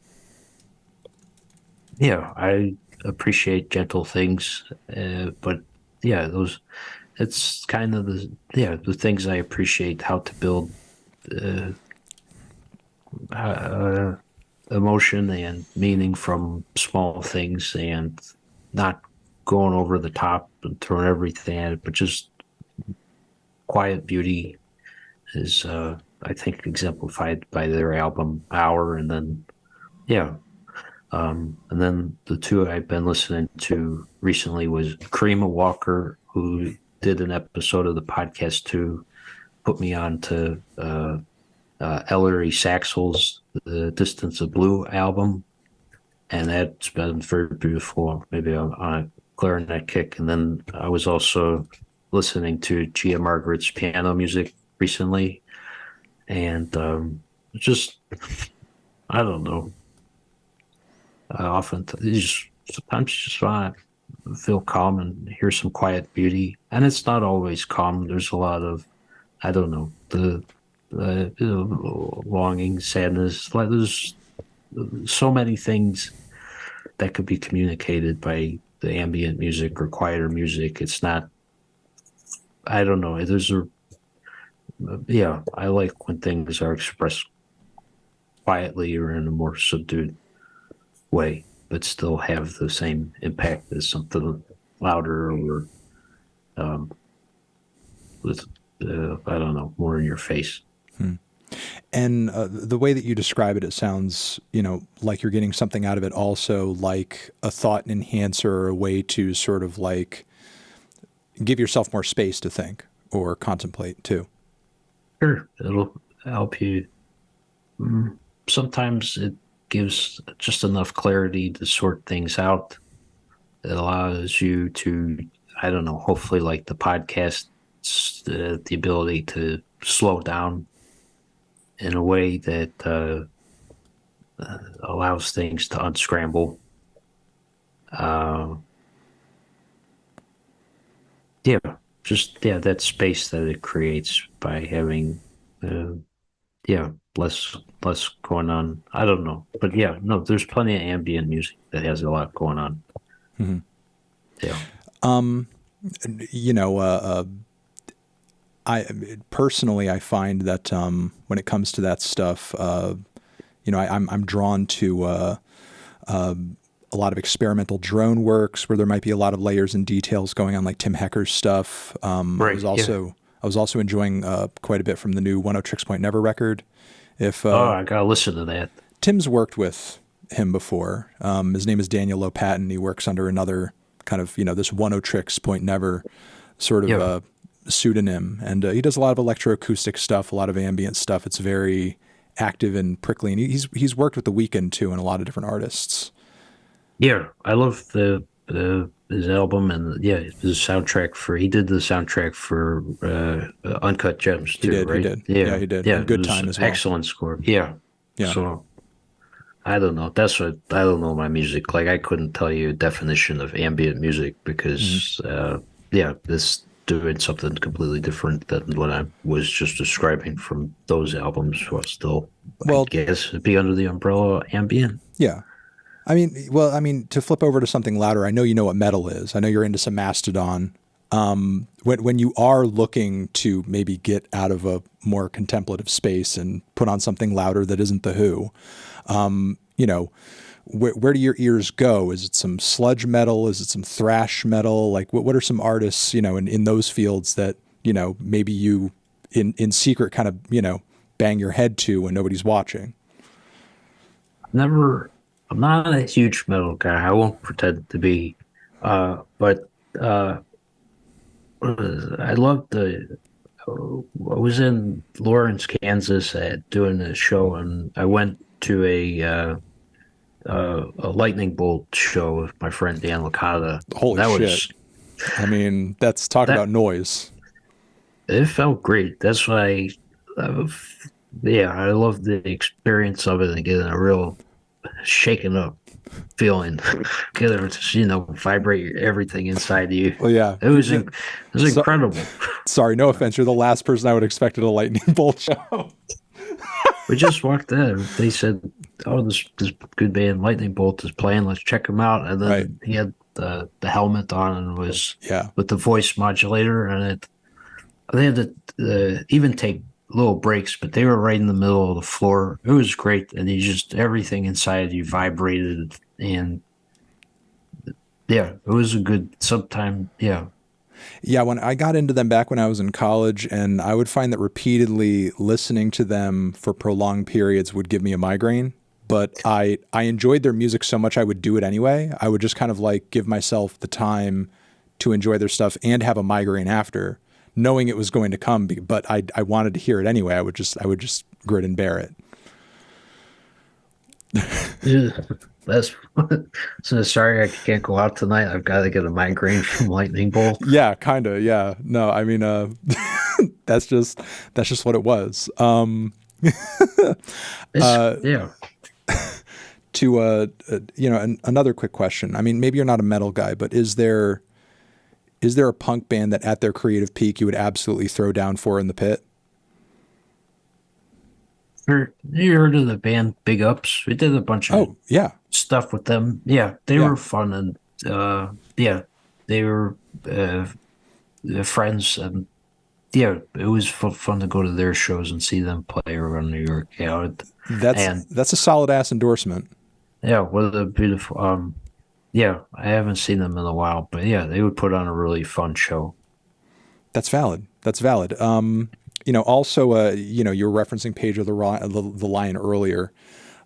yeah, I appreciate gentle things, but yeah, those it's kind of the things I appreciate how to build uh, uh, emotion and meaning from small things and not going over the top and throwing everything at it, but just quiet beauty is, I think, exemplified by their album Hour. And then, yeah. And then the two I've been listening to recently was Karima Walker, who did an episode of the podcast to put me on to Ellery Saxel's The Distance of Blue album, and that's been very beautiful. Maybe on a clarinet kick. And then I was also listening to Gia Margaret's piano music recently, and just I don't know. I often you just sometimes you just want to feel calm and hear some quiet beauty, and it's not always calm. There's a lot of I don't know the longing, sadness. Like there's so many things that could be communicated by the ambient music or quieter music. It's not, I don't know. There's a, yeah, I like when things are expressed quietly or in a more subdued way, but still have the same impact as something louder or um, with, I don't know, more in your face. Hmm. And the way that you describe it, it sounds, like you're getting something out of it also like a thought enhancer or a way to sort of like give yourself more space to think or contemplate too. Sure, it'll help you. Mm, Sometimes it gives just enough clarity to sort things out. It allows you to, I don't know, hopefully like the podcast, the ability to slow down in a way that allows things to unscramble. Uh, yeah, just yeah, that space that it creates by having, uh, yeah, less going on. I don't know, but yeah, no, there's plenty of ambient music that has a lot going on. Mm-hmm. Yeah, Um, you know, I personally, I find that when it comes to that stuff, I'm drawn to a lot of experimental drone works where there might be a lot of layers and details going on, like Tim Hecker's stuff. right. Yeah. I was also enjoying quite a bit from the new One O Tricks Point Never record. If Oh, I gotta listen to that. Tim's worked with him before, his name is Daniel Lopatin. He works under another kind of this One O Tricks Point Never sort of Yeah. pseudonym, and he does a lot of electroacoustic stuff, a lot of ambient stuff. It's very active and prickly, and he's worked with The Weeknd too, and a lot of different artists. Yeah, I love the his album and yeah, his soundtrack for he did the soundtrack for Uncut Gems too, He right? did, yeah, Yeah, he did, yeah, and it Good was Time as well. excellent score. Yeah, Yeah. so I don't know. That's what I don't know my music. Like I couldn't tell you a definition of ambient music Hmm. because yeah, this doing something completely different than what I was just describing from those albums. Well, still, I Well, guess it'd be under the umbrella of ambient. yeah. To flip over to something louder, I know you know what metal is. I know you're into some Mastodon. When you are looking to maybe get out of a more contemplative space and put on something louder that isn't the Who, where do your ears go? Is it some sludge metal? Is it some thrash metal? Like what are some artists, in those fields that, maybe you in secret kind of, bang your head to when nobody's watching? Never, I'm not a huge metal guy. I won't pretend to be. But I love the. I was in Lawrence, Kansas, at doing a show, and I went to a lightning bolt show with my friend Dan Licata. Holy That shit. was That's talk about that. noise. It felt great. That's why, uh, yeah, I love the experience of it and getting a real shaken up feeling. Because it was, vibrate everything inside you. Well, yeah. It was So, incredible. sorry, no offense. You're the last person I would expect at a lightning bolt show. We just walked in. They said, "Oh, this good band, Lightning Bolt, is playing. Let's check him out." And Right. then he had the helmet on and was Yeah. with the voice modulator, and they had to even take little breaks, but they were right in the middle of the floor. It was great, and you just everything inside you vibrated, and yeah, it was a good sometime. Yeah, Yeah, when I got into them back when I was in college, and I would find that repeatedly listening to them for prolonged periods would give me a migraine. But I enjoyed their music so much I would do it anyway. I would just kind of like give myself the time to enjoy their stuff and have a migraine after, knowing it was going to come. But I wanted to hear it anyway. I would just grit and bear it. yeah. That's so sorry I can't go out tonight. I've got to get a migraine from Lightning Bolt. Yeah, kind of. Yeah. No, I mean, that's just what it was. Yeah. To another quick question. I mean, maybe you're not a metal guy, but is there a punk band that at their creative peak you would absolutely throw down for in the pit? You heard of the band Big Ups? We did a bunch of Oh, yeah. stuff with them. Yeah, they Yeah. were fun and yeah, they were friends and yeah, it was fun to go to their shows and see them play around New York. Yeah, That's and that's a solid ass endorsement. yeah, what a beautiful. Yeah, I haven't seen them in a while, but yeah, they would put on a really fun show. That's valid. That's valid. Also, you were referencing Page of the Lion earlier,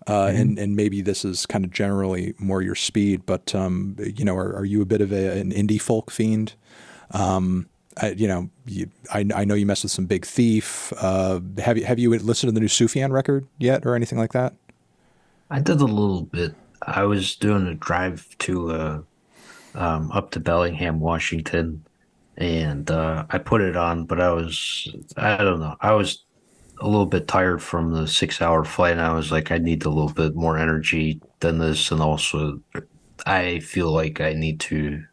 Mhm. and maybe this is kind of generally more your speed, but are you a bit of an indie folk fiend? I know you mess with some Big Thief. Have you listened to the new Sufjan record yet, or anything like that? I did a little bit. I was doing a drive to up to Bellingham, Washington, and I put it on, but I don't know, I was a little bit tired from the 6 hour flight, and I was like, I need a little bit more energy than this, and also I feel like I need to,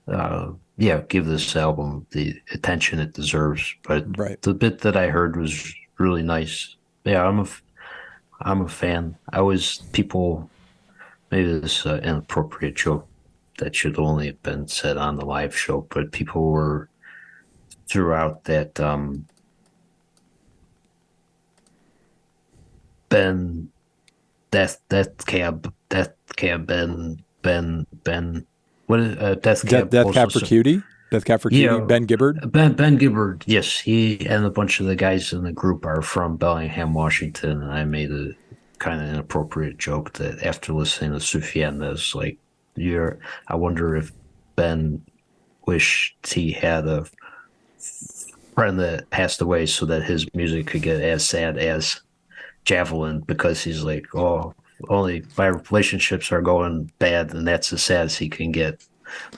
yeah, give this album the attention it deserves. But Right. the bit that I heard was really nice. Yeah, I'm a fan. I was people. Maybe this is an inappropriate joke that should only have been said on the live show, but people were throughout that Ben Death Cab Ben what is Death Cab Death also Cab for Cutie. Death Cab for Cutie. yeah Ben Gibbard. Ben Gibbard, yes, he and a bunch of the guys in the group are from Bellingham, Washington, and I made a kind of inappropriate joke that after listening to Sufjan, that's like you're I wonder if Ben wished he had a friend that passed away so that his music could get as sad as Javelin, because he's like, oh, only my relationships are going bad, and that's as sad as he can get.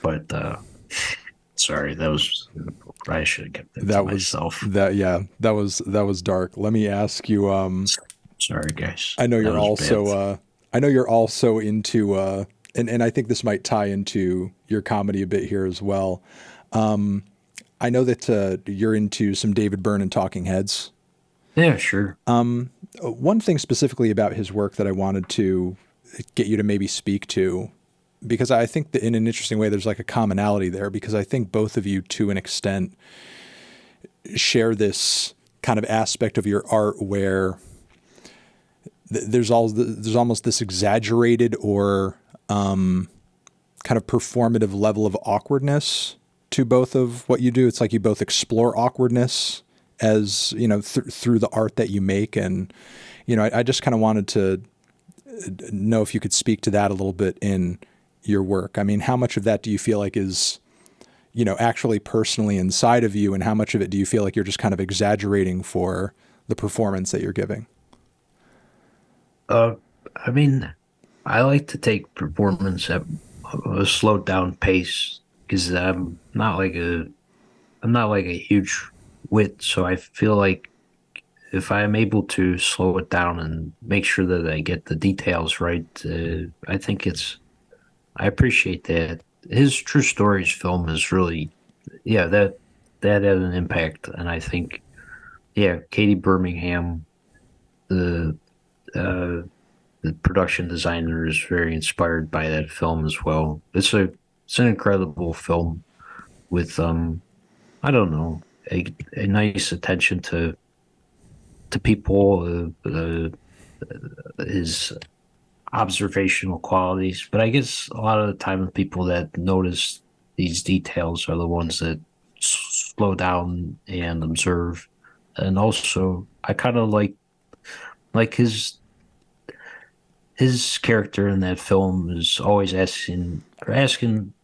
But sorry, that was I should have kept that to That was myself. that. Yeah, that was dark. Let me ask you. Sorry, guys, I know that you're was bad. also. I know you're also into. And I think this might tie into your comedy a bit here as well. I know that you're into some David Byrne and Talking Heads. Yeah, sure. One thing specifically about his work that I wanted to get you to maybe speak to, because I think that in an interesting way, there's like a commonality there, because I think both of you, to an extent, share this kind of aspect of your art where there's almost this exaggerated or kind of performative level of awkwardness to both of what you do. It's like you both explore awkwardness as through the art that you make, and I just kind of wanted to know if you could speak to that a little bit in your work. I mean, how much of that do you feel like is actually personally inside of you, and how much of it do you feel like you're just kind of exaggerating for the performance that you're giving? Uh, I mean, I like to take performance at a slowed down pace because I'm not like a huge wit, so I feel like if I'm able to slow it down and make sure that I get the details right, I think I appreciate that. His True Stories film is really, yeah, that had an impact, and I think, yeah, Katie Birmingham, the uh, the production designer, is very inspired by that film as well. It's an incredible film with I don't know, a nice attention to people, his observational qualities. But I guess a lot of the time, the people that notice these details are the ones that slow down and observe. And also, I kind of like his character in that film is always asking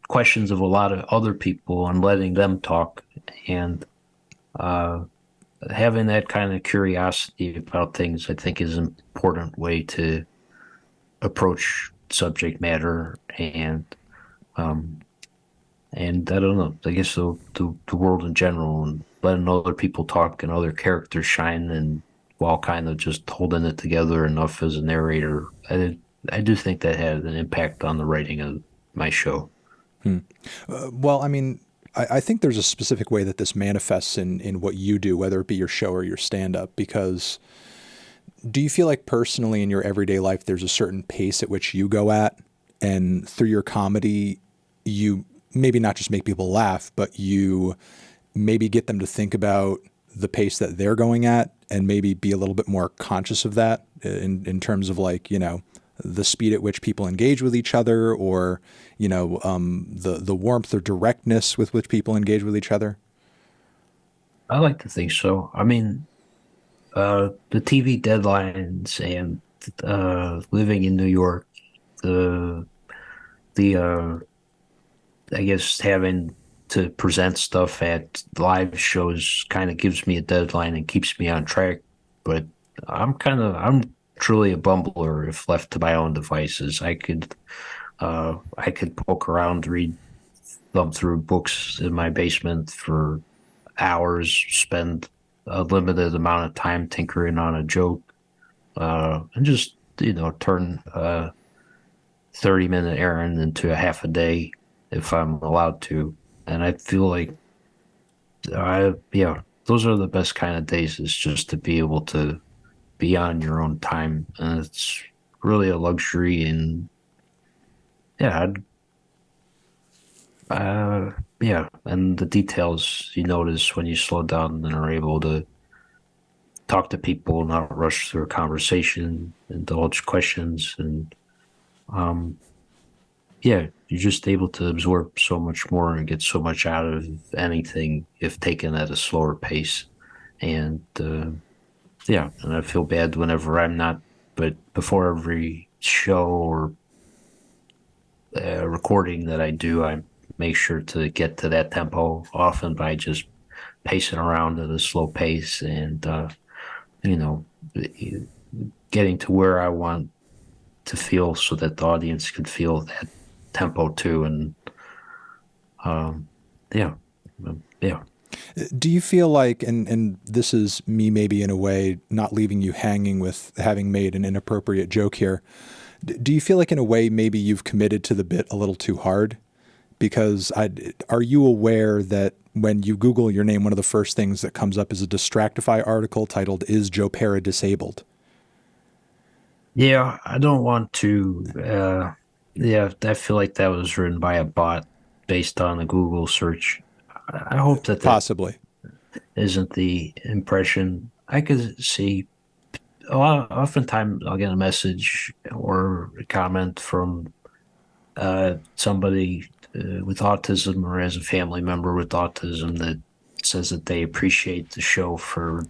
questions of a lot of other people and letting them talk, and uh, having that kind of curiosity about things, I think, is an important way to approach subject matter, um, and I don't know. I guess the world in general, and letting other people talk and other characters shine, and while kind of just holding it together enough as a narrator, I do think that had an impact on the writing of my show. Well, I mean, I think there's a specific way that this manifests in what you do, whether it be your show or your stand up, because do you feel like personally in your everyday life, there's a certain pace at which you go at, and through your comedy, you maybe not just make people laugh, but you maybe get them to think about the pace that they're going at and maybe be a little bit more conscious of that in terms of like, the speed at which people engage with each other or, the warmth or directness with which people engage with each other? I like to think so. I mean, the TV deadlines and living in New York, the the I guess having to present stuff at live shows kind of gives me a deadline and keeps me on track. But I'm truly a bumbler if left to my own devices. I could poke around, thumb through books in my basement for hours, spend a limited amount of time tinkering on a joke, and just turn a 30-minute errand into a half a day if I'm allowed to. And I feel like yeah, those are the best kind of days, is just to be able to be on your own time. And it's really a luxury. And yeah, yeah. And the details you notice when you slow down and are able to talk to people, not rush through a conversation, indulge questions. And um, yeah, you're just able to absorb so much more and get so much out of anything if taken at a slower pace. And yeah, and I feel bad whenever I'm not, but before every show or recording that I do, I make sure to get to that tempo, often by just pacing around at a slow pace and, you know, getting to where I want to feel so that the audience could feel that tempo too. And um, yeah, yeah. Do you feel like, and this is me maybe in a way not leaving you hanging with having made an inappropriate joke here, do you feel like in a way maybe you've committed to the bit a little too hard? Because are you aware that when you Google your name, one of the first things that comes up is a Distractify article titled "Is Joe Pera Disabled?" Yeah, I don't want to. Yeah, I feel like that was written by a bot based on a Google search. I hope that that Possibly. isn't the impression. I could see oftentimes I'll get a message or a comment from somebody with autism or as a family member with autism that says that they appreciate the show for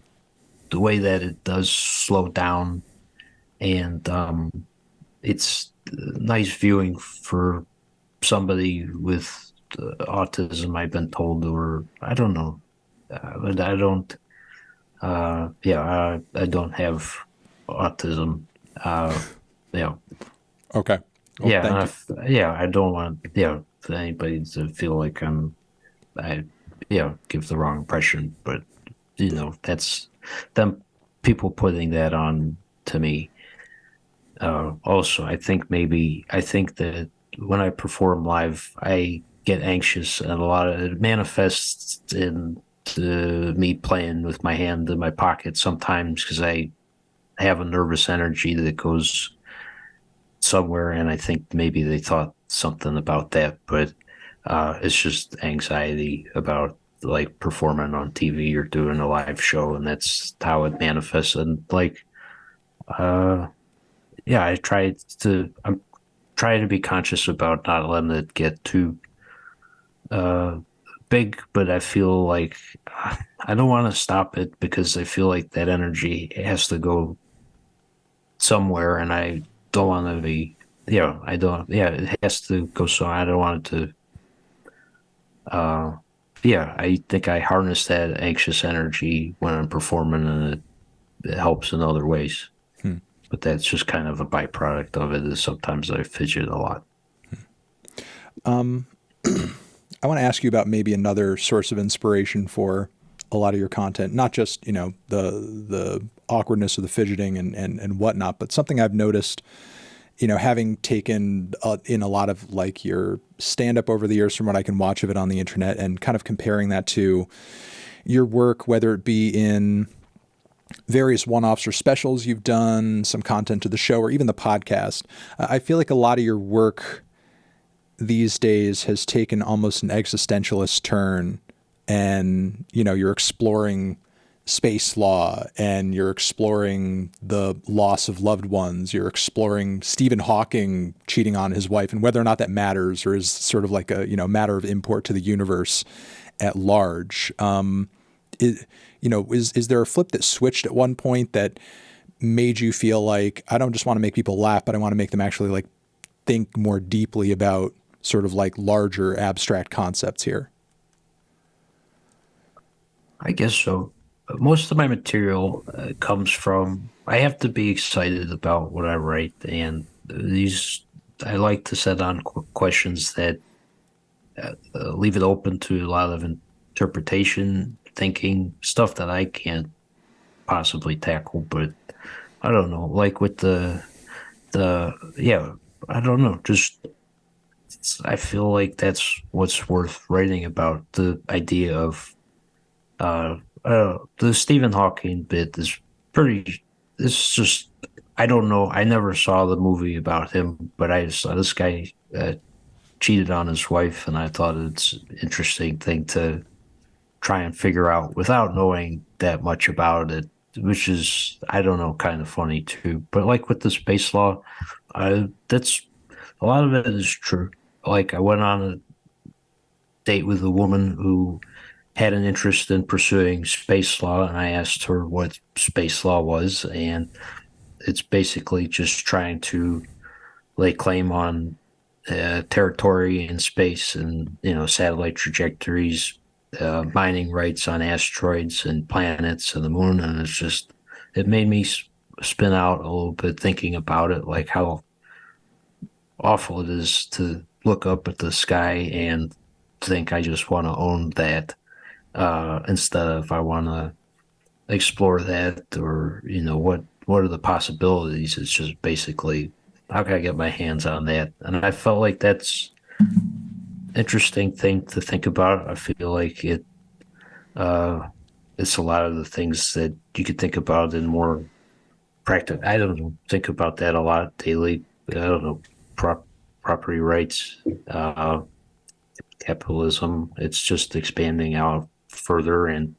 the way that it does slow down, and it's nice viewing for somebody with autism, I've been told, or I don't know, but I don't. Yeah, I don't have autism. Uh, yeah, Okay. Well, yeah, thank you. yeah. I don't want for anybody to feel like I give the wrong impression. But that's them people putting that on to me. Also, I think that when I perform live, I get anxious, and a lot of it manifests in me playing with my hand in my pocket sometimes because I have a nervous energy that goes somewhere, and I think maybe they thought something about that, but it's just anxiety about like performing on TV or doing a live show, and that's how it manifests. And like, uh, yeah, I'm trying to be conscious about not letting it get too uh, big, but I feel like I don't want to stop it because I feel like that energy has to go somewhere, and I don't want to be, I don't, yeah, it has to go. So I don't want it to, I think I harness that anxious energy when I'm performing, and it helps in other ways. Hmm. But that's just kind of a byproduct of it. Is sometimes I fidget a lot. Um, I want to ask you about maybe another source of inspiration for a lot of your content, not just, the awkwardness of the fidgeting and whatnot, but something I've noticed, having taken in a lot of like your stand up over the years from what I can watch of it on the internet and kind of comparing that to your work, whether it be in various one-offs or specials you've done, some content to the show, or even the podcast. I feel like a lot of your work these days has taken almost an existentialist turn, and you're exploring space law, and you're exploring the loss of loved ones, you're exploring Stephen Hawking cheating on his wife and whether or not that matters or is sort of like a matter of import to the universe at large. Is there a flip that switched at one point that made you feel like I don't just want to make people laugh, but I want to make them actually like think more deeply about sort of like larger abstract concepts here? I guess so. Most of my material comes from, I have to be excited about what I write, and I like to set on questions that leave it open to a lot of interpretation, thinking, stuff that I can't possibly tackle. But I don't know, like with yeah, I don't know, just I feel like that's what's worth writing about, the idea of the Stephen Hawking bit is pretty. It's just I don't know. I never saw the movie about him, but I saw this guy cheated on his wife, and I thought it's an interesting thing to try and figure out without knowing that much about it, which is I don't know, kind of funny too. But like with the space law, that's a lot of it is true. Like I went on a date with a woman who had an interest in pursuing space law, and I asked her what space law was, and it's basically just trying to lay claim on territory in space, and satellite trajectories, mining rights on asteroids and planets and the moon, and it made me spin out a little bit thinking about it, like how awful it is to look up at the sky and think I just want to own that, instead of I want to explore that, or what are the possibilities. It's just basically how can I get my hands on that, and I felt like that's interesting thing to think about. I feel like uh it's a lot of the things that you could think about in more practice. I don't think about that a lot daily. I don't know, property rights, uh capitalism. It's just expanding out further, and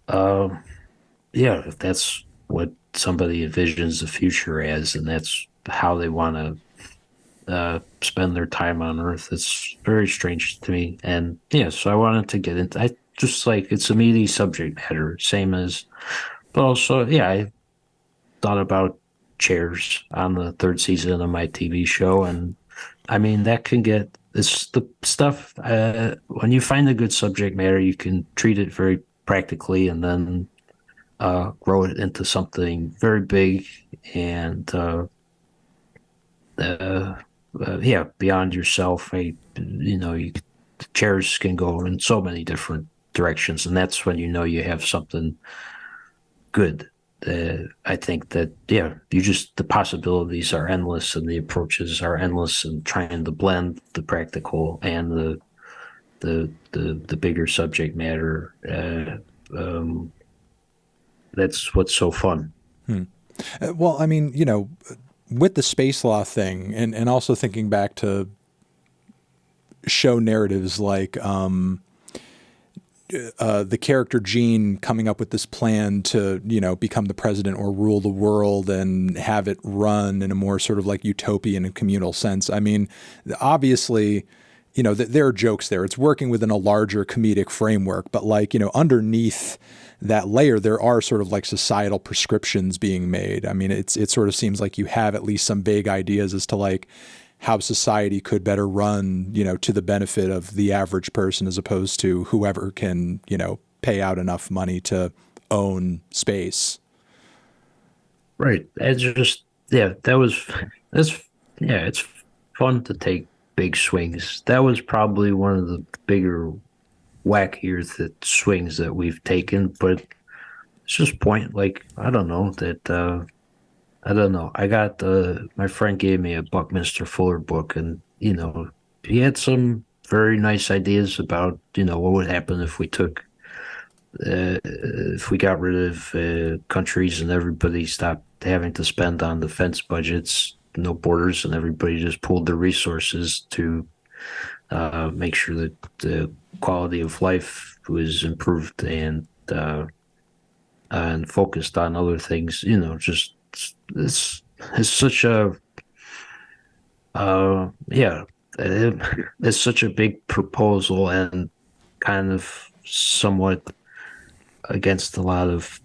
um yeah, if that's what somebody envisions the future as, and that's how they want to spend their time on Earth, it's very strange to me. And yeah, so I wanted to get into. I just like it's a meaty subject matter, same as, but also yeah, I thought about chairs on the third season of my TV show, and I mean that can get it's the stuff. When you find a good subject matter, you can treat it very practically, and then grow it into something very big and uh, yeah, beyond yourself. Chairs can go in so many different directions, and that's when you have something good. I think that you just the possibilities are endless and the approaches are endless, and trying to blend the practical and the bigger subject matter. That's what's so fun. Well, I mean, with the space law thing, and also thinking back to show narratives like the character Gene coming up with this plan to, become the president or rule the world and have it run in a more sort of like utopian and communal sense. I mean, obviously, there are jokes there. It's working within a larger comedic framework, but like, underneath that layer, there are sort of like societal prescriptions being made. I mean, it sort of seems like you have at least some vague ideas as to like how society could better run, to the benefit of the average person as opposed to whoever can, pay out enough money to own space. Right. It's just that's it's fun to take big swings. That was probably one of the bigger, wackier swings that we've taken, but it's just point like I don't know that I don't know. I got my friend gave me a Buckminster Fuller book, and he had some very nice ideas about what would happen if we got rid of countries and everybody stopped having to spend on defense budgets, no borders, and everybody just pooled their resources to make sure that the quality of life was improved and focused on other things. Just it's such a yeah, it's such a big proposal and kind of somewhat against a lot of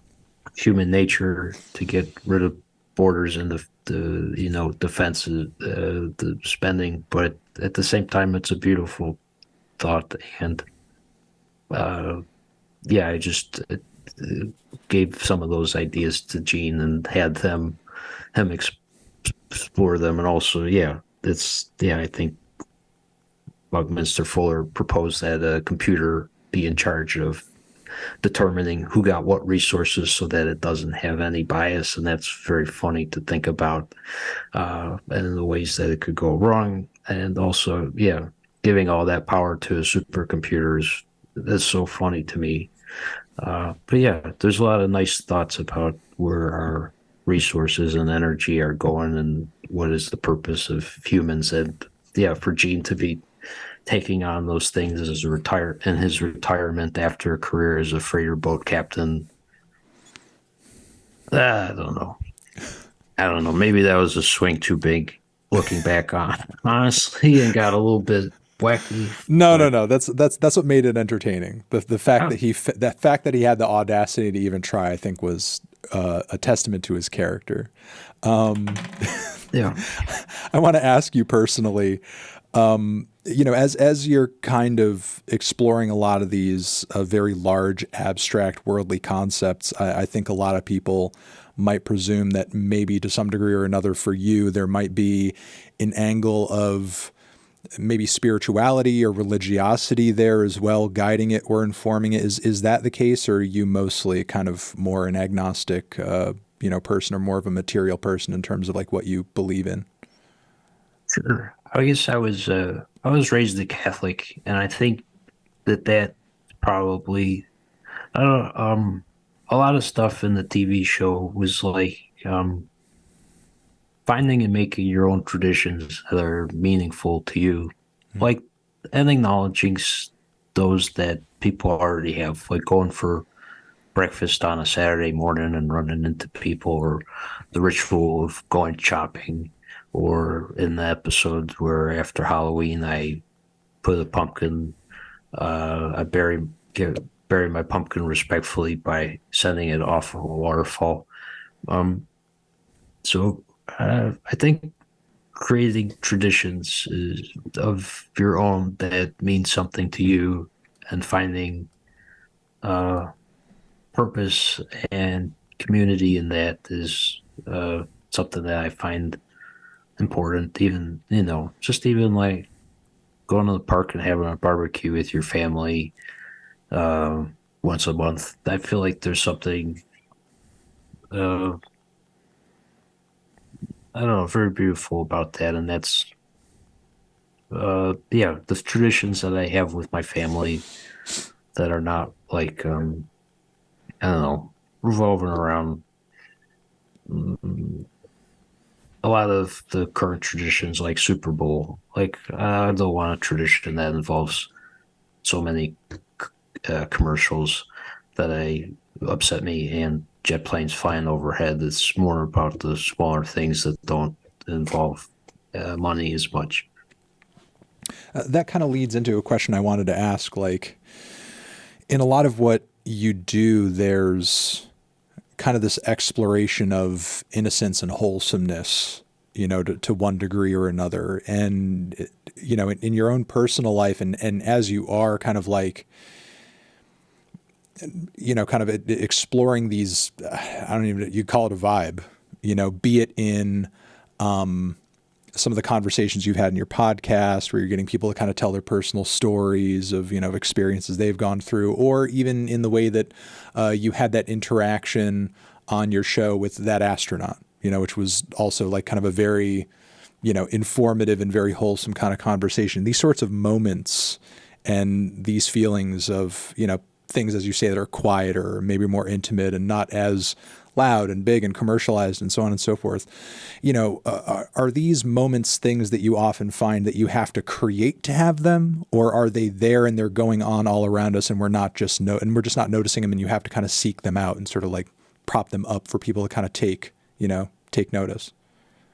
human nature to get rid of borders and the defense, the spending, but at the same time, it's a beautiful thought. And I just gave some of those ideas to Gene and had him explore them, and also I think Buckminster Fuller proposed that a computer be in charge of determining who got what resources so that it doesn't have any bias. And that's very funny to think about, and the ways that it could go wrong. And also, giving all that power to a supercomputer that's so funny to me. But there's a lot of nice thoughts about where our resources and energy are going and what is the purpose of humans. And for Gene to be taking on those things as in his retirement after a career as a freighter boat captain. I don't know. Maybe that was a swing too big looking back on, honestly, and got a little bit wacky. No, no, But no. That's what made it entertaining. The fact uh, that he had the audacity to even try, I think, was a testament to his character. yeah, I want to ask you personally, as you're kind of exploring a lot of these very large, abstract, worldly concepts, I think a lot of people might presume that maybe to some degree or another for you, there might be an angle of maybe spirituality or religiosity there as well, guiding it or informing it. Is that the case, or are you mostly kind of more an agnostic, person, or more of a material person in terms of like what you believe in? sure. I guess I was raised a Catholic, and I think that probably I don't know, a lot of stuff in the TV show was like finding and making your own traditions that are meaningful to you, like and acknowledging those that people already have, like going for breakfast on a Saturday morning and running into people, or the ritual of going shopping, or in the episodes where after Halloween I put a pumpkin, I bury my pumpkin respectfully by sending it off of a waterfall. Um, so I think creating traditions of your own that mean something to you, and finding uh, purpose and community in that is something that I find important. Even just even like going to the park and having a barbecue with your family uh, once a month. I feel like there's something uh, I don't know, very beautiful about that. And that's, yeah, the traditions that I have with my family that are not like, I don't know, revolving around mm, a lot of the current traditions like Super Bowl. Like, I don't want a tradition that involves so many commercials that I upset me and jet planes flying overhead. It's more about the smaller things that don't involve money as much. That kind of leads into a question I wanted to ask. Like, in a lot of what you do, there's kind of this exploration of innocence and wholesomeness, to one degree or another. And, in your own personal life and as you are kind of like, kind of exploring these, I don't even, you call it a vibe, be it in some of the conversations you've had in your podcast where you're getting people to kind of tell their personal stories of, experiences they've gone through, or even in the way that you had that interaction on your show with that astronaut, which was also like kind of a very, informative and very wholesome kind of conversation. These sorts of moments and these feelings of, things, as you say, that are quieter, or maybe more intimate and not as loud and big and commercialized and so on and so forth. Are these moments things that you often find that you have to create to have them, or are they there and they're going on all around us and we're not just and we're just not noticing them, and you have to kind of seek them out and sort of like prop them up for people to kind of take notice?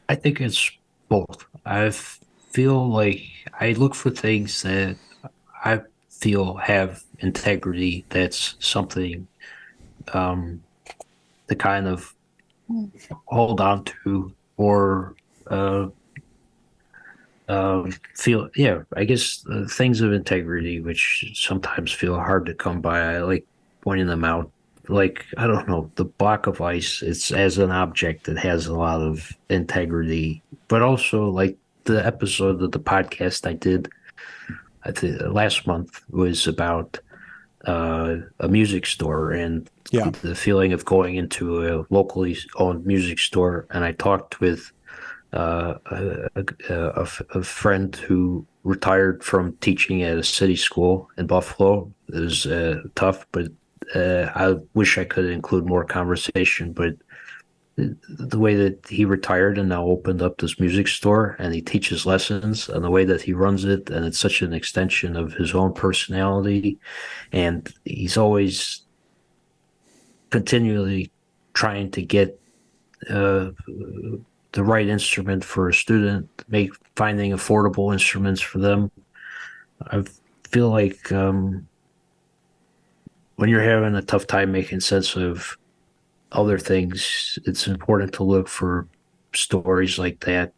I think it's both. I feel like I look for things that I feel have integrity. That's something um, to kind of hold on to or uh, feel, yeah, I guess things of integrity, which sometimes feel hard to come by. I like pointing them out. Like, I don't know, the block of ice, it's as an object that has a lot of integrity, but also like the episode of the podcast I did, I think last month was about a music store and Yeah. the feeling of going into a locally owned music store. And I talked with a friend who retired from teaching at a city school in Buffalo. It was tough, but I wish I could include more conversation. But the way that he retired and now opened up this music store and he teaches lessons and the way that he runs it, and it's such an extension of his own personality. And he's always continually trying to get uh, the right instrument for a student, make finding affordable instruments for them. I feel like when you're having a tough time making sense of other things, it's important to look for stories like that.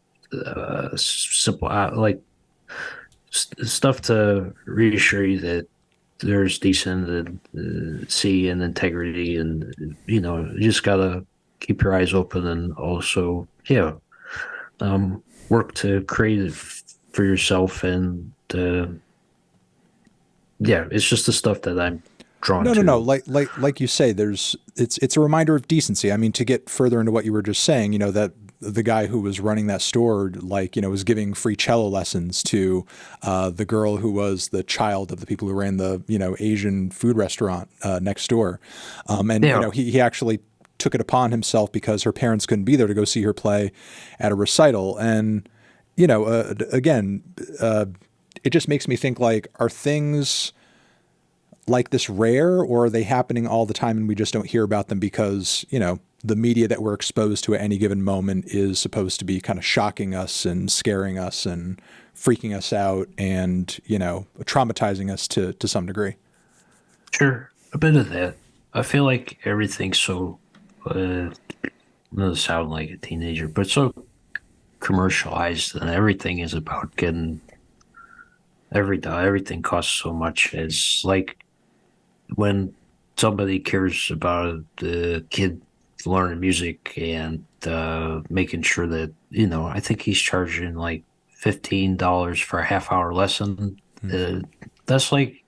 Simple, like stuff to reassure you that there's decent sea and integrity, and you just gotta keep your eyes open and also, yeah, work to create it for yourself. And yeah, it's just the stuff that I'm drawn No. to. Like you say, it's a reminder of decency. I mean, to get further into what you were just saying, that the guy who was running that store, like, was giving free cello lessons to the girl who was the child of the people who ran the, Asian food restaurant next door. And, Yeah, he actually took it upon himself because her parents couldn't be there to go see her play at a recital. And, again, it just makes me think, like, are things like this rare, or are they happening all the time and we just don't hear about them because, the media that we're exposed to at any given moment is supposed to be kind of shocking us and scaring us and freaking us out and, traumatizing us to some degree? sure, a bit of that. I feel like everything's so, not to sound like a teenager, but so commercialized, and everything is about getting everything costs so much. It's like when somebody cares about the kid learning music and making sure that, I think he's charging like $15 for a half hour lesson. Hmm. Uh, that's like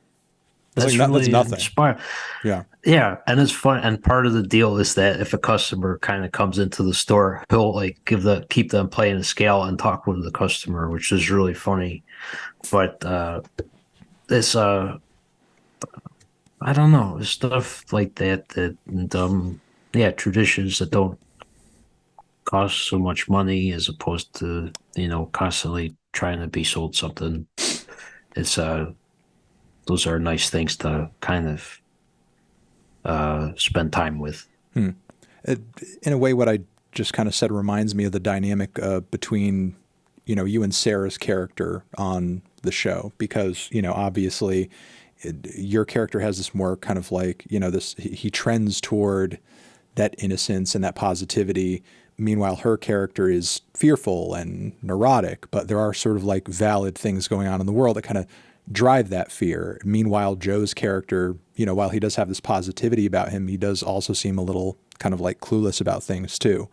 It's like That's that's really nothing. inspiring. Yeah. Yeah, and it's fun. And part of the deal is that if a customer kind of comes into the store, he'll like keep them playing the scale and talk with the customer, which is really funny. But this I don't know, stuff like that and yeah, traditions that don't cost so much money as opposed to constantly trying to be sold something. It's those are nice things to kind of spend time with. It, in a way, what I just kind of said reminds me of the dynamic between, you and Sarah's character on the show, because, obviously your character has this more kind of like, this, he trends toward that innocence and that positivity. Meanwhile, her character is fearful and neurotic, but there are sort of like valid things going on in the world that kind of drive that fear. Meanwhile, Joe's character, while he does have this positivity about him, he does also seem a little kind of like clueless about things too.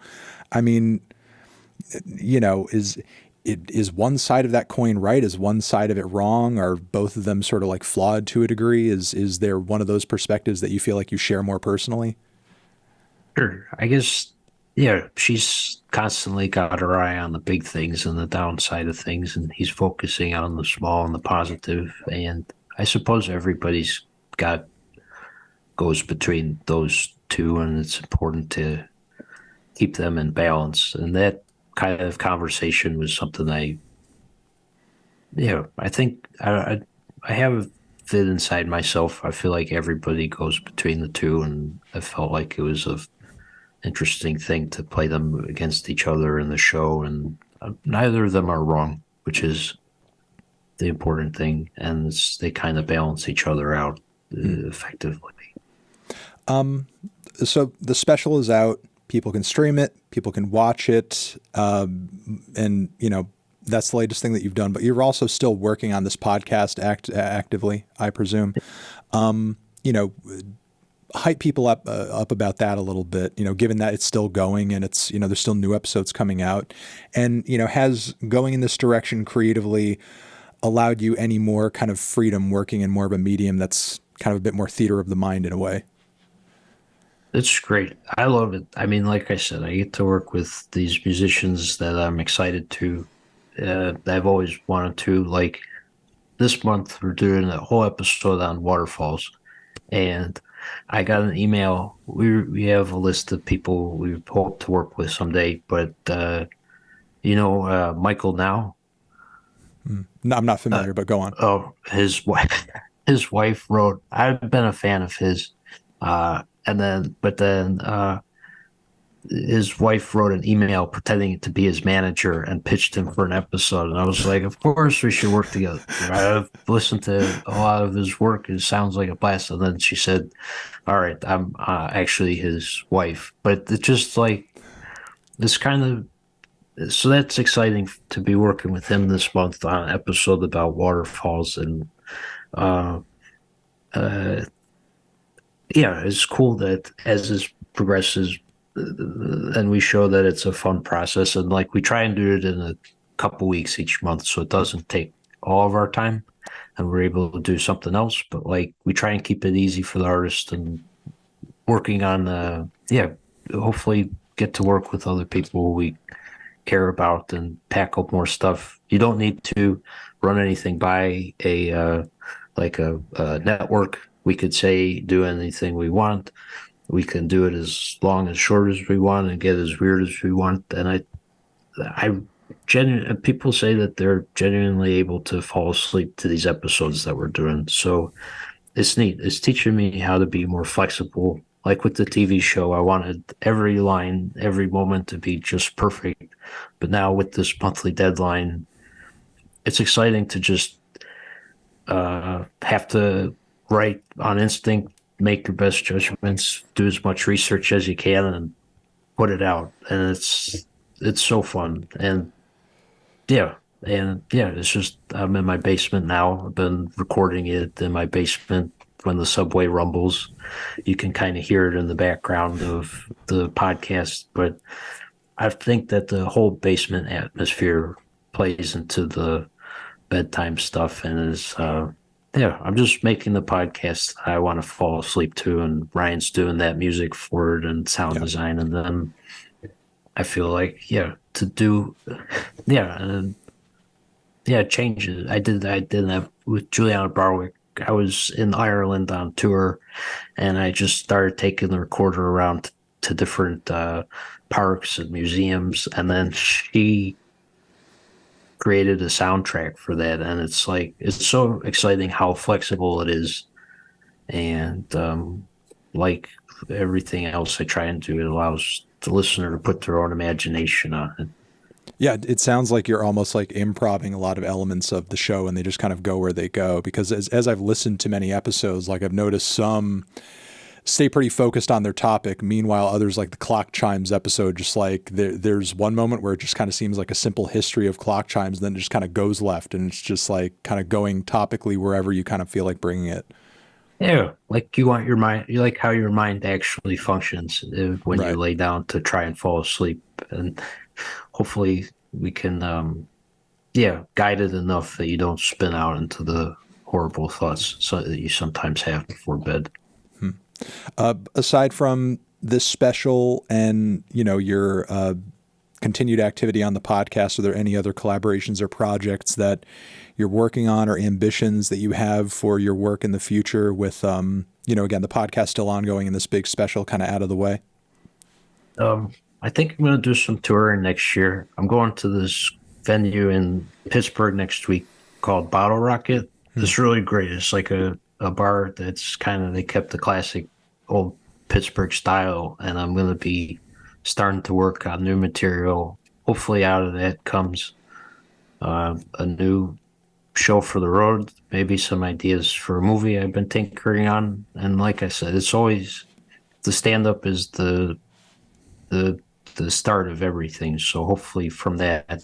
I mean, is one side of that coin right? Is one side of it wrong? Are both of them sort of like flawed to a degree? Is there one of those perspectives that you feel like you share more personally? Sure. I guess, yeah, she's constantly got her eye on the big things and the downside of things, and he's focusing on the small and the positive. And I suppose everybody's got goes between those two, and it's important to keep them in balance. And that kind of conversation was something I think I have it inside myself. I feel like everybody goes between the two, and I felt like it was a interesting thing to play them against each other in the show, and neither of them are wrong, which is the important thing, and they kind of balance each other out effectively. So the special is out. People can stream it. People can watch it. And, that's the latest thing that you've done. But you're also still working on this podcast actively, I presume. You know, hype people up about that a little bit, given that it's still going and it's, there's still new episodes coming out. And, has going in this direction creatively allowed you any more kind of freedom working in more of a medium that's kind of a bit more theater of the mind in a way? It's great. I love it. I mean, like I said, I get to work with these musicians that I'm excited to. I've always wanted to. Like this month, we're doing a whole episode on waterfalls, and I got an email. We have a list of people we hope to work with someday, but Michael Now. No, I'm not familiar, but go on. Oh, his wife. His wife wrote. I've been a fan of his, but then his wife wrote an email pretending to be his manager and pitched him for an episode. And I was like, of course we should work together. I've listened to a lot of his work. It sounds like a blast. And then she said, all right, I'm actually his wife. But it's just like, this kind of, so that's exciting to be working with him this month on an episode about waterfalls. And uh, uh, yeah, it's cool that as this progresses, and we show that it's a fun process, and like we try and do it in a couple weeks each month, so it doesn't take all of our time, and we're able to do something else. But like we try and keep it easy for the artist, and working on hopefully get to work with other people we care about and pack up more stuff. You don't need to run anything by a network. We could say do anything we want. We can do it as long as short as we want and get as weird as we want. And people say that they're genuinely able to fall asleep to these episodes that we're doing. So it's neat. It's teaching me how to be more flexible. Like with the TV show, I wanted every line, every moment to be just perfect. But now with this monthly deadline, it's exciting to just have to write on instinct, make your best judgments, do as much research as you can, and put it out. And it's so fun. And it's just I'm in my basement now. I've been recording it in my basement when the subway rumbles. You can kind of hear it in the background of the podcast, but I think that the whole basement atmosphere plays into the bedtime stuff and is yeah, I'm just making the podcast I want to fall asleep to, and Ryan's doing that music for it and sound Yeah. design, and then I feel like yeah to do yeah yeah changes. I did that with Juliana Barwick. I was in Ireland on tour, and I just started taking the recorder around to different parks and museums, and then she created a soundtrack for that, and it's so exciting how flexible it is, and like everything else I try and do, it allows the listener to put their own imagination on it. Yeah, it sounds like you're almost like improvising a lot of elements of the show and they just kind of go where they go. Because as I've listened to many episodes, like I've noticed some stay pretty focused on their topic. Meanwhile, others like the clock chimes episode, just like there's one moment where it just kind of seems like a simple history of clock chimes, and then it just kind of goes left and it's just like kind of going topically wherever you kind of feel like bringing it. Yeah, like you want your mind, you like how your mind actually functions when you Right. lay down to try and fall asleep, and hopefully we can, yeah, guide it enough that you don't spin out into the horrible thoughts so that you sometimes have before bed. Aside from this special and, you know, your continued activity on the podcast, are there any other collaborations or projects that you're working on or ambitions that you have for your work in the future with, you know, again, the podcast still ongoing and this big special kind of out of the way? I think I'm going to do some touring next year. I'm going to this venue in Pittsburgh next week called Bottle Rocket. It's really great. It's like a bar that's kind of, they kept the classic old Pittsburgh style, and I'm going to be starting to work on new material. Hopefully, out of that comes a new show for the road, maybe some ideas for a movie I've been tinkering on. And like I said, it's always the stand up is the the start of everything. So hopefully from that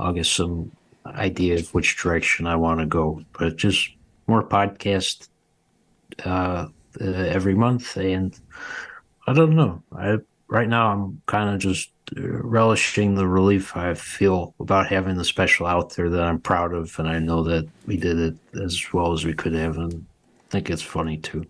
I'll get some idea of which direction I want to go. But just more podcast every month, and I don't know. I right now I'm kind of just relishing the relief I feel about having the special out there that I'm proud of, and I know that we did it as well as we could have, and I think it's funny too.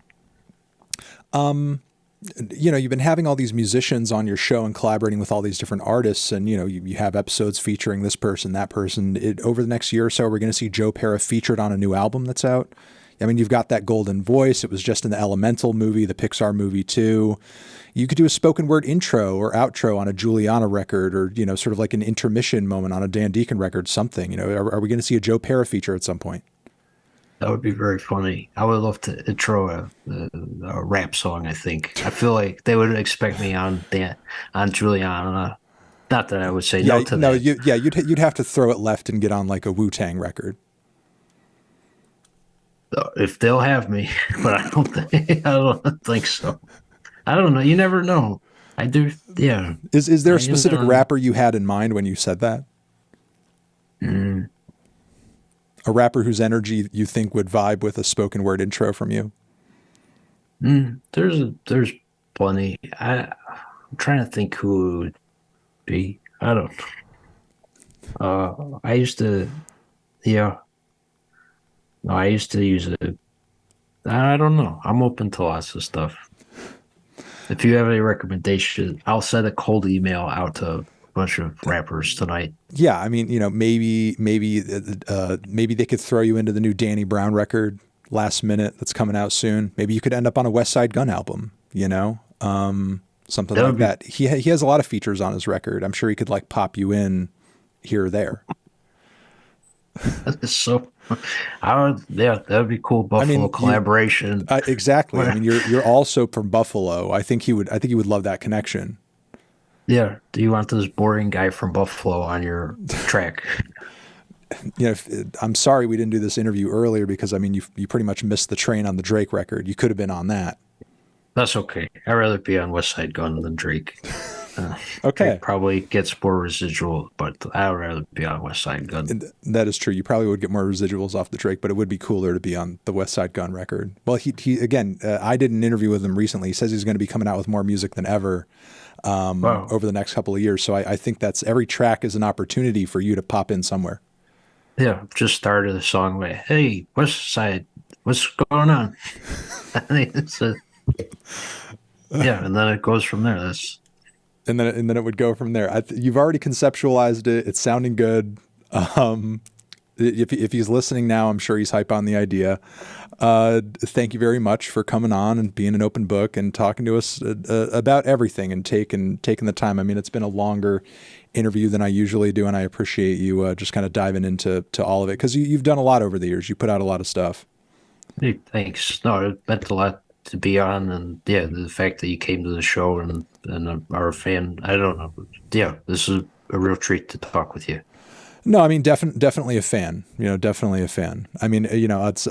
You know, you've been having all these musicians on your show and collaborating with all these different artists, and you know, you have episodes featuring this person, that person. Over the next year or so, we're going to see Joe Pera featured on a new album that's out. I mean, you've got that golden voice. It was just in the Elemental movie, the Pixar movie too. You could do a spoken word intro or outro on a Juliana record, or you know, sort of like an intermission moment on a Dan Deacon record. Something. You know, are we going to see a Joe Pera feature at some point? That would be very funny. I would love to intro a rap song. I think I feel like they would expect me on Juliana. Not that I would say Yeah, no to no, that. you'd have to throw it left and get on like a Wu-Tang record. If they'll have me, but I don't think so. I don't know. You never know. I do. Yeah. Is there a You specific never know. rapper you had in mind when you said that? Mm, A rapper whose energy you think would vibe with a spoken word intro from you? there's plenty. I'm trying to think who it would be. I don't. I used to. Yeah. No, I used to use it. I don't know. I'm open to lots of stuff. If you have any recommendation, I'll send a cold email out to a bunch of rappers tonight. Yeah, I mean, you know, maybe they could throw you into the new Danny Brown record last minute that's coming out soon. Maybe you could end up on a West Side Gun album, you know, something That like would be that. He has a lot of features on his record. I'm sure he could like pop you in here or there. so. I would, yeah, that would be cool. I Buffalo mean, collaboration. exactly. I mean, you're also from Buffalo. I think he would love that connection. Yeah. Do you want this boring guy from Buffalo on your track? You know, I'm sorry we didn't do this interview earlier because I mean, you pretty much missed the train on the Drake record. You could have been on that. That's okay. I'd rather be on West Side Gun than Drake. Okay. Drake probably gets more residual, but I would rather be on West Side Gun. And that is true. You probably would get more residuals off the Drake, but it would be cooler to be on the West Side Gun record. Well, he again, I did an interview with him recently. He says he's going to be coming out with more music than ever Wow. over the next couple of years. So I think that's every track is an opportunity for you to pop in somewhere. Yeah, just started the song with, "Hey, West Side, what's going on?" I think it's a, yeah, and then it goes from there. That's And then it would go from there. You've already conceptualized it. It's sounding good. Um, if he's listening now, I'm sure he's hype on the idea. Thank you very much for coming on and being an open book and talking to us about everything and taking the time. I mean, it's been a longer interview than I usually do, and I appreciate you just kind of diving into all of it because you've done a lot over the years. You put out a lot of stuff. hey, thanks. No, it meant a lot to be on, and yeah, the fact that you came to the show and are a fan. I don't know. Yeah, this is a real treat to talk with you. No, I mean, definitely a fan. Definitely a fan. I mean, it's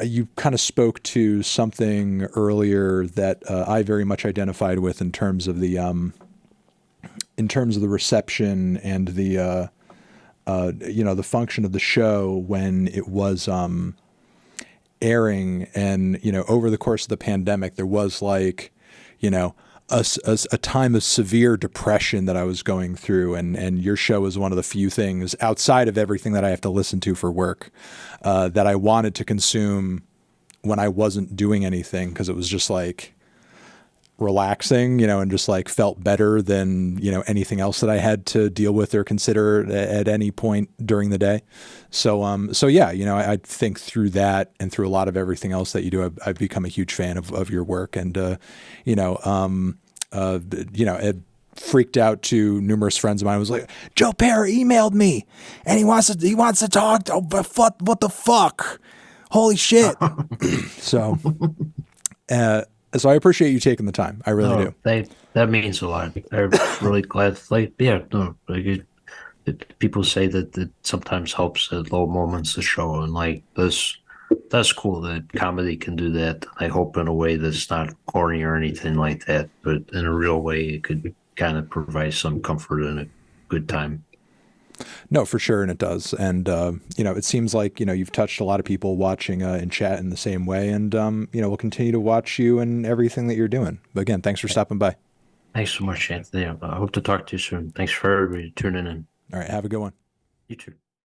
you kind of spoke to something earlier that I very much identified with in terms of the reception and the function of the show when it was airing, and over the course of the pandemic, there was like, you know. A time of severe depression that I was going through, and your show is one of the few things outside of everything that I have to listen to for work that I wanted to consume when I wasn't doing anything because it was just like relaxing, and just like felt better than, anything else that I had to deal with or consider at any point during the day. So yeah, I think through that and through a lot of everything else that you do, I've become a huge fan of your work. And, it freaked out to numerous friends of mine. I was like, Joe Pera emailed me and he wants to talk. Oh, but what the fuck? Holy shit. So, uh, so I appreciate you taking the time. I really No, do. that means a lot. I'm really glad. Like, yeah, no, like people say that it sometimes helps at low moments to show, and like this, that's cool that comedy can do that. I hope in a way that's not corny or anything like that, but in a real way, it could kind of provide some comfort and a good time. No, for sure, and it does. And it seems like you've touched a lot of people watching and chat in the same way. And we'll continue to watch you and everything that you're doing. But again, thanks for stopping by. Thanks so much, Anthony. I hope to talk to you soon. Thanks for everybody tuning in. All right, have a good one. You too.